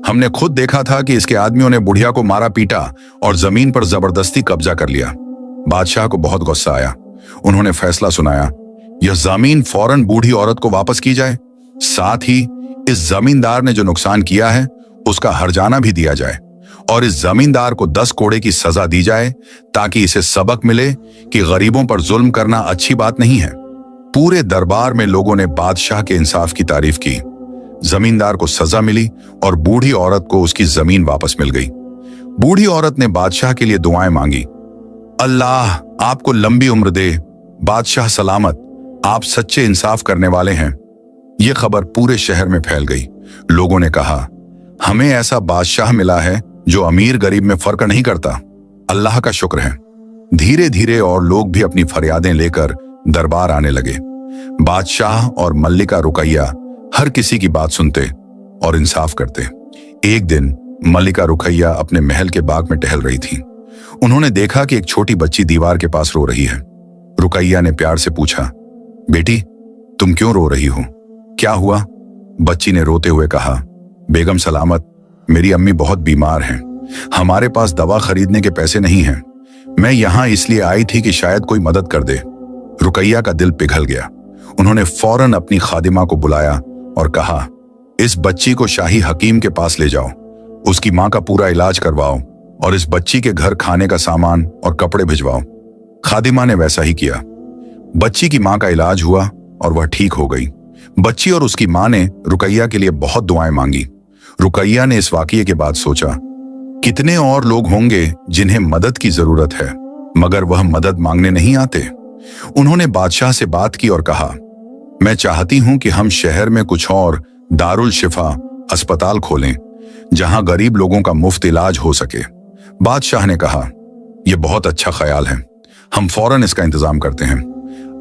हमने खुद देखा था कि इसके आदमियों ने बुढ़िया को मारा पीटा और जमीन पर जबरदस्ती कब्जा कर लिया। बादशाह को बहुत गुस्सा आया। उन्होंने फैसला सुनाया, यह जमीन फौरन बूढ़ी औरत को वापस की जाए, साथ ही इस जमींदार ने जो नुकसान किया है उसका हर्जाना भी दिया जाए, और इस जमींदार को 10 कोड़े की सजा दी जाए, ताकि इसे सबक मिले कि गरीबों पर जुल्म करना अच्छी बात नहीं है। पूरे दरबार में लोगों ने बादशाह के इंसाफ की तारीफ की। जमींदार को सजा मिली और बूढ़ी औरत को उसकी जमीन वापस मिल गई। बूढ़ी औरत ने बादशाह के लिए दुआएं मांगी, अल्लाह आपको लंबी उम्र दे। बादशाह सलामत, आप सच्चे इंसाफ करने वाले हैं। यह खबर पूरे शहर में फैल गई। लोगों ने कहा, हमें ऐसा बादशाह मिला है जो अमीर गरीब में फर्क नहीं करता। अल्लाह का शुक्र है। धीरे धीरे और लोग भी अपनी फरियादें लेकर दरबार आने लगे। बादशाह और मल्लिका रुकैया हर किसी की बात सुनते और इंसाफ करते। एक दिन मल्लिका रुकैया अपने महल के बाग में टहल रही थी। उन्होंने देखा कि एक छोटी बच्ची दीवार के पास रो रही है। रुकैया ने प्यार से पूछा, बेटी, तुम क्यों रो रही हो? क्या हुआ? बच्ची ने रोते हुए कहा, बेगम सलामत, मेरी अम्मी बहुत बीमार हैं। हमारे पास दवा खरीदने के पैसे नहीं हैं। मैं यहां इसलिए आई थी कि शायद कोई मदद कर दे। रुकैया का दिल पिघल गया। उन्होंने फौरन अपनी खादिमा को बुलाया और कहा, इस बच्ची को शाही हकीम के पास ले जाओ, उसकी मां का पूरा इलाज करवाओ और इस बच्ची के घर खाने का सामान और कपड़े भिजवाओ। खादिमा ने वैसा ही किया। बच्ची की मां का इलाज हुआ और वह ठीक हो गई। बच्ची और उसकी मां ने रुकैया के लिए बहुत दुआएं मांगी। रुकैया ने इस वाकये के बाद सोचा, कितने और लोग होंगे जिन्हें मदद की जरूरत है, मगर वह मदद मांगने नहीं आते। उन्होंने बादशाह से बात की और कहा, मैं चाहती हूं कि हम शहर में कुछ और दारुल शिफा अस्पताल खोलें, जहां गरीब लोगों का मुफ्त इलाज हो सके। बादशाह ने कहा, यह बहुत अच्छा ख्याल है, हम फौरन इसका इंतजाम करते हैं।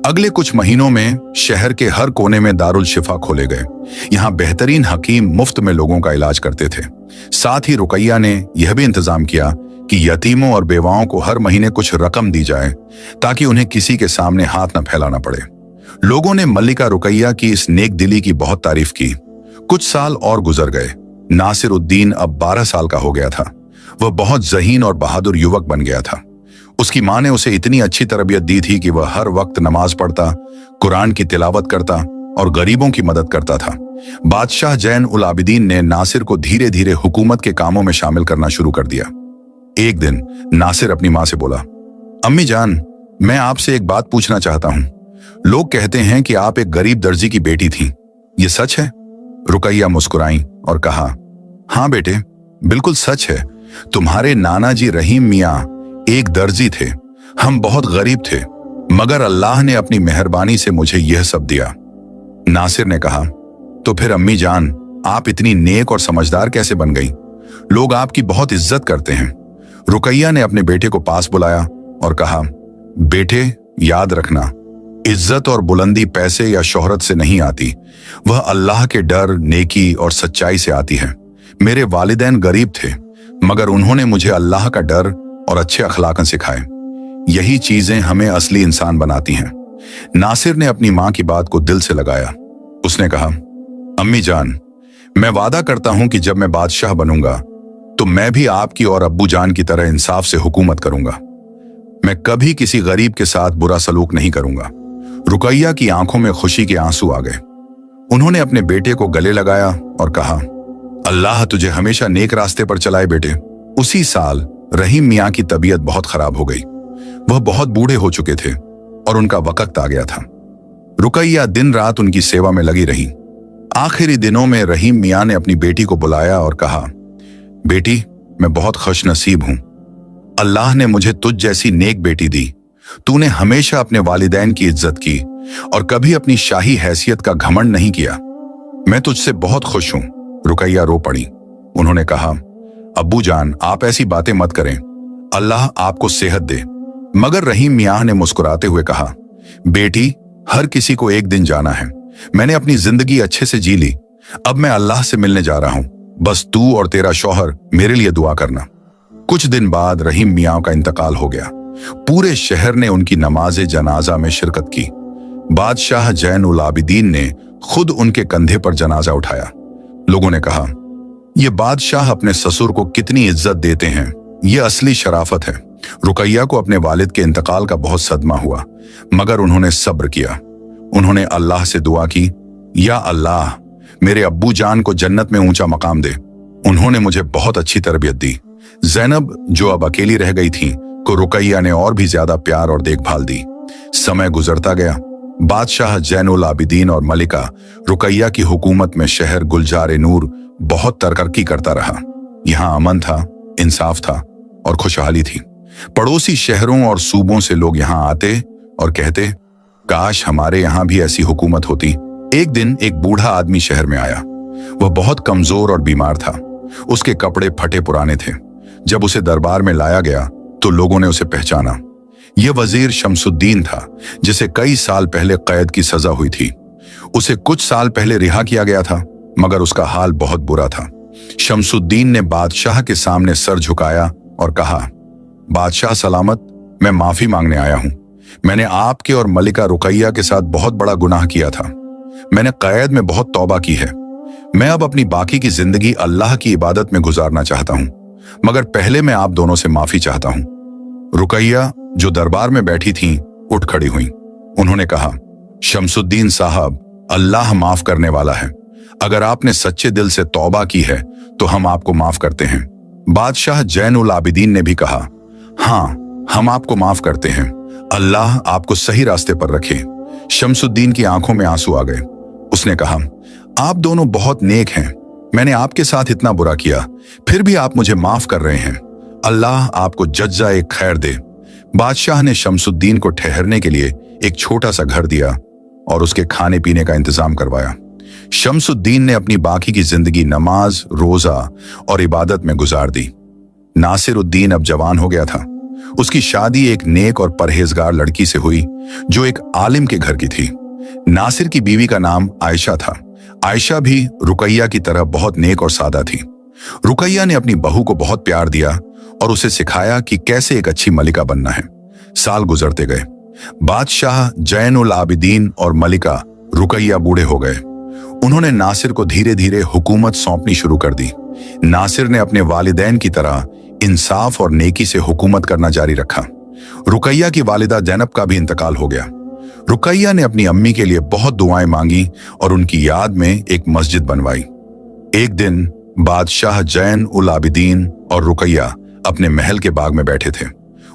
अगले कुछ महीनों में शहर के हर कोने में दारुल शिफा खोले गए। यहां बेहतरीन हकीम मुफ्त में लोगों का इलाज करते थे। साथ ही रुकैया ने यह भी इंतजाम किया कि यतीमों और बेवाओं को हर महीने कुछ रकम दी जाए, ताकि उन्हें किसी के सामने हाथ न फैलाना पड़े। लोगों ने मल्लिका रुकैया की इस नेक दिली की बहुत तारीफ की। कुछ साल और गुजर गए। नासिर उद्दीन अब 12 साल का हो गया था। वह बहुत ज़हीन और बहादुर युवक बन गया था। उसकी मां ने उसे इतनी अच्छी तरबियत दी थी कि वह हर वक्त नमाज पढ़ता, कुरान की तिलावत करता और गरीबों की मदद करता था। बादशाह जैन उल आबिदीन ने नासिर को धीरे धीरे हुकूमत के कामों में शामिल करना शुरू कर दिया। एक दिन नासिर अपनी मां से बोला, अम्मी जान, मैं आपसे एक बात पूछना चाहता हूं। लोग कहते हैं कि आप एक गरीब दर्जी की बेटी थी, ये सच है? रुकैया मुस्कुराई और कहा, हाँ बेटे, बिल्कुल सच है। तुम्हारे नाना जी रहीम मियाँ एक दर्जी थे। हम बहुत गरीब थे, मगर अल्लाह ने अपनी मेहरबानी से मुझे यह सब दिया। नासिर ने कहा, तो फिर अम्मी जान, आप इतनी नेक और समझदार कैसे बन गई? लोग आपकी बहुत इज्जत करते हैं। रुकैया ने अपने बेटे को पास बुलाया और कहा, बेटे, याद रखना, इज्जत और बुलंदी पैसे या शोहरत से नहीं आती, वह अल्लाह के डर, नेकी और सच्चाई से आती है। मेरे वालिदैन गरीब थे, मगर उन्होंने मुझे अल्लाह का डर और अच्छे अखलाक सिखाए। यही चीजें हमें असली इंसान बनाती हैं। नासिर ने अपनी मां की बात को दिल से लगाया। उसने कहा, अम्मी जान, मैं वादा करता हूं कि जब मैं बादशाह बनूंगा तो मैं भी आपकी और अब्बू जान की तरह इंसाफ से हुकूमत करूंगा। मैं कभी किसी गरीब के साथ बुरा सलूक नहीं करूंगा। रुकैया की आंखों में खुशी के आंसू आ गए। उन्होंने अपने बेटे को गले लगाया और कहा, अल्लाह तुझे हमेशा नेक रास्ते पर चलाए बेटे। उसी साल रहीम मियाँ की तबीयत बहुत खराब हो गई। वह बहुत बूढ़े हो चुके थे और उनका वक्त आ गया था। रुकैया दिन रात उनकी सेवा में लगी रही। आखिरी दिनों में रहीम मियाँ ने अपनी बेटी को बुलाया और कहा, बेटी, मैं बहुत खुशनसीब हूं। अल्लाह ने मुझे तुझ जैसी नेक बेटी दी। तूने हमेशा अपने वालिदैन की इज्जत की और कभी अपनी शाही हैसियत का घमंड नहीं किया। मैं तुझसे बहुत खुश हूं। रुकैया रो पड़ी। उन्होंने कहा, अब्बू जान, आप ऐसी बातें मत करें। अल्लाह आपको सेहत दे। मगर रहीम मियाँ ने मुस्कुराते हुए कहा, बेटी, हर किसी को एक दिन जाना है। मैंने अपनी जिंदगी अच्छे से जी ली। अब मैं अल्लाह से मिलने जा रहा हूं। बस तू और तेरा शौहर मेरे लिए दुआ करना। कुछ दिन बाद रहीम मियाँ का इंतकाल हो गया। पूरे शहर ने उनकी नमाज जनाजा में शिरकत की। बादशाह जैन उल आबिदीन ने खुद उनके कंधे पर जनाजा उठाया। लोगों ने कहा, यह बादशाह अपने ससुर को कितनी इज्जत देते हैं, यह असली शराफत है। रुकैया को अपने वालिद के इंतकाल का बहुत सदमा हुआ, मगर उन्होंने सब्र किया। उन्होंने अल्लाह से दुआ की, या अल्लाह, मेरे अब्बू जान को जन्नत में ऊंचा मकाम दे। उन्होंने मुझे बहुत अच्छी तरबियत दी। ज़ैनब, जो अब अकेली रह गई थी, को रुकैया ने और भी ज्यादा प्यार और देखभाल दी। समय गुजरता गया। बादशाह जैनुल आबिदीन और मलिका रुकैया की हुकूमत में शहर गुलजार नूर बहुत तरक्की करता रहा। यहाँ अमन था, इंसाफ था और खुशहाली थी। पड़ोसी शहरों और सूबों से लोग यहाँ आते और कहते, काश हमारे यहाँ भी ऐसी हुकूमत होती। एक दिन एक बूढ़ा आदमी शहर में आया। वह बहुत कमजोर और बीमार था। उसके कपड़े फटे पुराने थे। जब उसे दरबार में लाया गया तो लोगों ने उसे पहचाना। यह वजीर शमसुद्दीन था, जिसे कई साल पहले कैद की सजा हुई थी। उसे कुछ साल पहले रिहा किया गया था, मगर उसका हाल बहुत बुरा था। शमसुद्दीन ने बादशाह के सामने सर झुकाया और कहा, बादशाह सलामत, मैं माफी मांगने आया हूं। मैंने आपके और मलिका रुकैया के साथ बहुत बड़ा गुनाह किया था। मैंने कैद में बहुत तौबा की है। मैं अब अपनी बाकी की जिंदगी अल्लाह की इबादत में गुजारना चाहता हूं, मगर पहले मैं आप दोनों से माफी चाहता हूं। रुकैया, जो दरबार में बैठी थीं, उठ खड़ी हुई। उन्होंने कहा, शमसुद्दीन साहब, अल्लाह माफ करने वाला है। अगर आपने सच्चे दिल से तौबा की है तो हम आपको माफ करते हैं। बादशाह जैनुल आबिदीन ने भी कहा, हाँ, हम आपको माफ करते हैं। अल्लाह आपको सही रास्ते पर रखे। शमसुद्दीन की आंखों में आंसू आ गए। उसने कहा, आप दोनों बहुत नेक हैं। मैंने आपके साथ इतना बुरा किया, फिर भी आप मुझे माफ कर रहे हैं। अल्लाह आपको जज्जा खैर दे। बादशाह ने शमसुद्दीन को ठहरने के लिए एक छोटा सा घर दिया और उसके खाने पीने का इंतजाम करवाया। शमसुद्दीन ने अपनी बाकी की जिंदगी नमाज, रोजा और इबादत में गुजार दी। नासिरुद्दीन अब जवान हो गया था। उसकी शादी एक नेक और परहेजगार लड़की से हुई, जो एक आलिम के घर की थी। नासिर की बीवी का नाम आयशा था। आयशा भी रुकैया की तरह बहुत नेक और सादा थी। रुकैया ने अपनी बहू को बहुत प्यार दिया और उसे सिखाया कि कैसे एक अच्छी मलिका बनना है। साल गुजरते गए। बादशाह जैनुल आबिदीन और मलिका रुकैया बूढ़े हो गए। उन्होंने नासिर को धीरे धीरे हुकूमत सौंपनी शुरू कर दी। नासिर ने अपने वालिदैन की तरह इंसाफ और नेकी से हुकूमत करना जारी रखा। रुकैया की वालिदा ज़ैनब का भी इंतकाल हो गया। रुकैया ने अपनी अम्मी के लिए बहुत दुआएं मांगी और उनकी याद में एक मस्जिद बनवाई। एक दिन बादशाह जैन उल आबिदीन और रुकैया अपने महल के बाग में बैठे थे।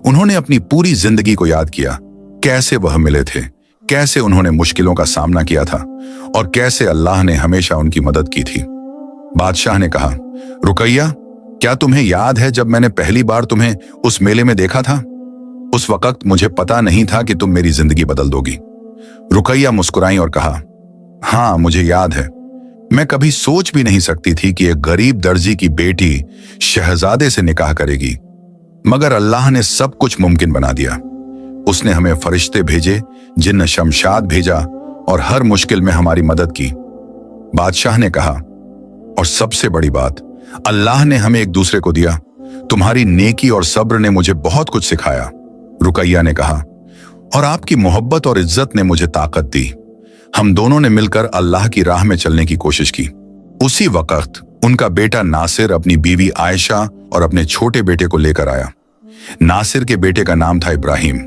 उन्होंने अपनी पूरी जिंदगी को याद किया, कैसे वह मिले थे, कैसे उन्होंने मुश्किलों का सामना किया था और कैसे अल्लाह ने हमेशा उनकी मदद की थी। बादशाह ने कहा, रुकैया, क्या तुम्हें याद है जब मैंने पहली बार तुम्हें उस मेले में देखा था? उस वक्त मुझे पता नहीं था कि तुम मेरी जिंदगी बदल दोगी। रुकैया मुस्कुराई और कहा, हाँ, मुझे याद है। मैं कभी सोच भी नहीं सकती थी कि एक गरीब दर्जी की बेटी शहजादे से निकाह करेगी, मगर अल्लाह ने सब कुछ मुमकिन बना दिया। उसने हमें फरिश्ते भेजे, जिन्न शमशाद भेजा और हर मुश्किल में हमारी मदद की। बादशाह ने कहा, और सबसे बड़ी बात, अल्लाह ने हमें एक दूसरे को दिया। तुम्हारी नेकी और सब्र ने मुझे बहुत कुछ सिखाया। रुकैया ने कहा, और आपकी मोहब्बत और इज्जत ने मुझे ताकत दी। हम दोनों ने मिलकर अल्लाह की राह में चलने की कोशिश की। उसी वक्त उनका बेटा नासिर अपनी बीवी आयशा और अपने छोटे बेटे को लेकर आया। नासिर के बेटे का नाम था इब्राहिम।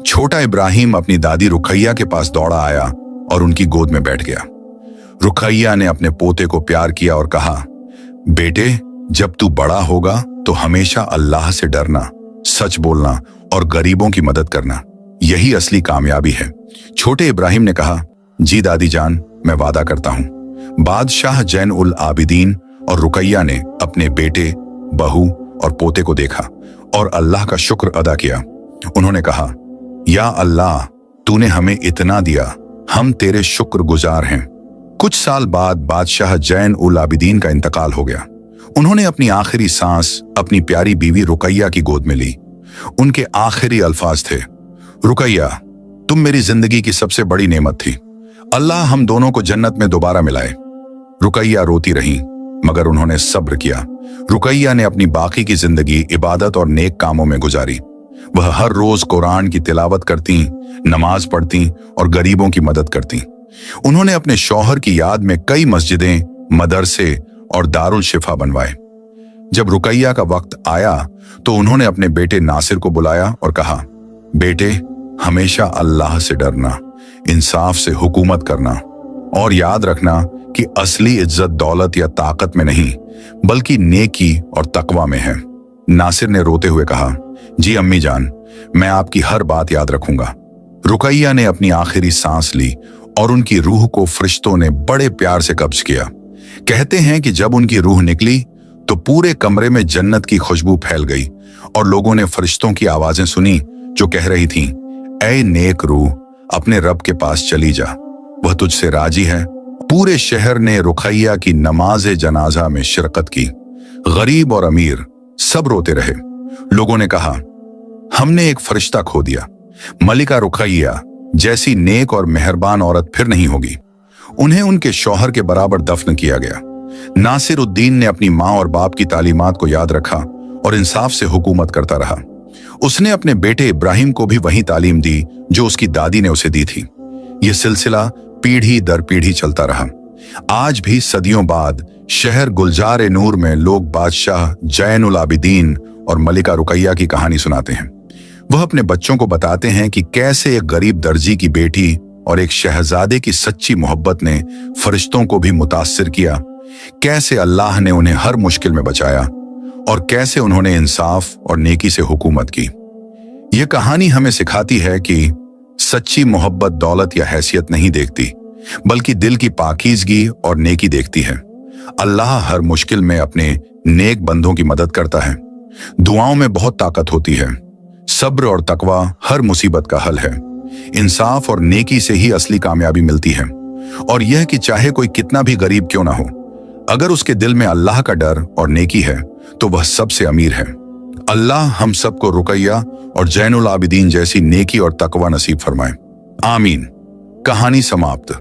छोटा इब्राहिम अपनी दादी रुकैया के पास दौड़ा आया और उनकी गोद में बैठ गया। रुकैया ने अपने पोते को प्यार किया और कहा, बेटे, जब तू बड़ा होगा तो हमेशा अल्लाह से डरना, सच बोलना और गरीबों की मदद करना, यही असली कामयाबी है। छोटे इब्राहिम ने कहा, जी दादी जान, मैं वादा करता हूं। बादशाह जैन उल आबिदीन और रुकैया ने अपने बेटे, बहू और पोते को देखा और अल्लाह का शुक्र अदा किया। उन्होंने कहा, या अल्लाह, तूने हमें इतना दिया, हम तेरे शुक्रगुजार हैं। कुछ साल बाद बादशाह जैन उल आबिदीन का इंतकाल हो गया। उन्होंने अपनी आखिरी सांस अपनी प्यारी बीवी रुकैया की गोद में ली। उनके आखिरी अल्फाज थे, रुकैया, तुम मेरी जिंदगी की सबसे बड़ी नेमत थी। अल्लाह हम दोनों को जन्नत में दोबारा मिलाए। रुकैया रोती रहीं, मगर उन्होंने सब्र किया। रुकैया ने अपनी बाकी की जिंदगी इबादत और नेक कामों में गुजारी। वह हर रोज कुरान की तिलावत करती, नमाज पढ़ती और गरीबों की मदद करती। उन्होंने अपने शौहर की याद में कई मस्जिदें, मदरसे और दारुल शिफा बनवाए। जब रुकैया का वक्त आया तो उन्होंने अपने बेटे नासिर को बुलाया और कहा, बेटे, हमेशा अल्लाह से डरना, इंसाफ से हुकूमत करना और याद रखना कि असली इज्जत दौलत या ताकत में नहीं बल्कि नेकी और तकवा में है। नासिर ने रोते हुए कहा, जी अम्मी जान, मैं आपकी हर बात याद रखूंगा। रुकैया ने अपनी आखिरी सांस ली और उनकी रूह को फरिश्तों ने बड़े प्यार से कब्ज किया। कहते हैं कि जब उनकी रूह निकली तो पूरे कमरे में जन्नत की खुशबू फैल गई और लोगों ने फरिश्तों की आवाजें सुनी जो कह रही थीं, ऐ नेक रूह, अपने रब के पास चली जा, वह तुझसे राजी है। पूरे शहर ने रुकैया की नमाज जनाजा में शिरकत की। गरीब और अमीर सब रोते रहे। लोगों ने कहा, हमने एक फरिश्ता खो दिया। मलिका रुकैया जैसी नेक और मेहरबान औरत फिर नहीं होगी। उन्हें उनके शौहर के बराबर दफन किया गया। नासिर उद्दीन ने अपनी मां और बाप की तालीमात को याद रखा और इंसाफ से हुकूमत करता रहा। उसने अपने बेटे इब्राहिम को भी वही तालीम दी जो उसकी दादी ने उसे दी थी। यह सिलसिला पीढ़ी दर पीढ़ी चलता रहा। आज भी सदियों बाद शहर गुलजार नूर में लोग बादशाह जैन उल आबिदीन और मलिका रुकैया की कहानी सुनाते हैं। वह अपने बच्चों को बताते हैं कि कैसे एक गरीब दर्जी की बेटी और एक शहजादे की सच्ची मोहब्बत ने फरिश्तों को भी मुतासिर किया, कैसे अल्लाह ने उन्हें हर मुश्किल में बचाया और कैसे उन्होंने इंसाफ और नेकी से हुकूमत की। यह कहानी हमें सिखाती है कि सच्ची मोहब्बत दौलत या हैसियत नहीं देखती बल्कि दिल की पाकीज़गी और नेकी देखती है। अल्लाह हर मुश्किल में अपने नेक बंदों की मदद करता है। दुआओं में बहुत ताकत होती है। सब्र और तकवा हर मुसीबत का हल है। इंसाफ और नेकी से ही असली कामयाबी मिलती है। और यह कि चाहे कोई कितना भी गरीब क्यों ना हो, अगर उसके दिल में अल्लाह का डर और नेकी है तो वह सबसे अमीर है। अल्लाह हम सबको रुकैया और जैनुल आबिदीन जैसी नेकी और तकवा नसीब फरमाए। आमीन। कहानी समाप्त।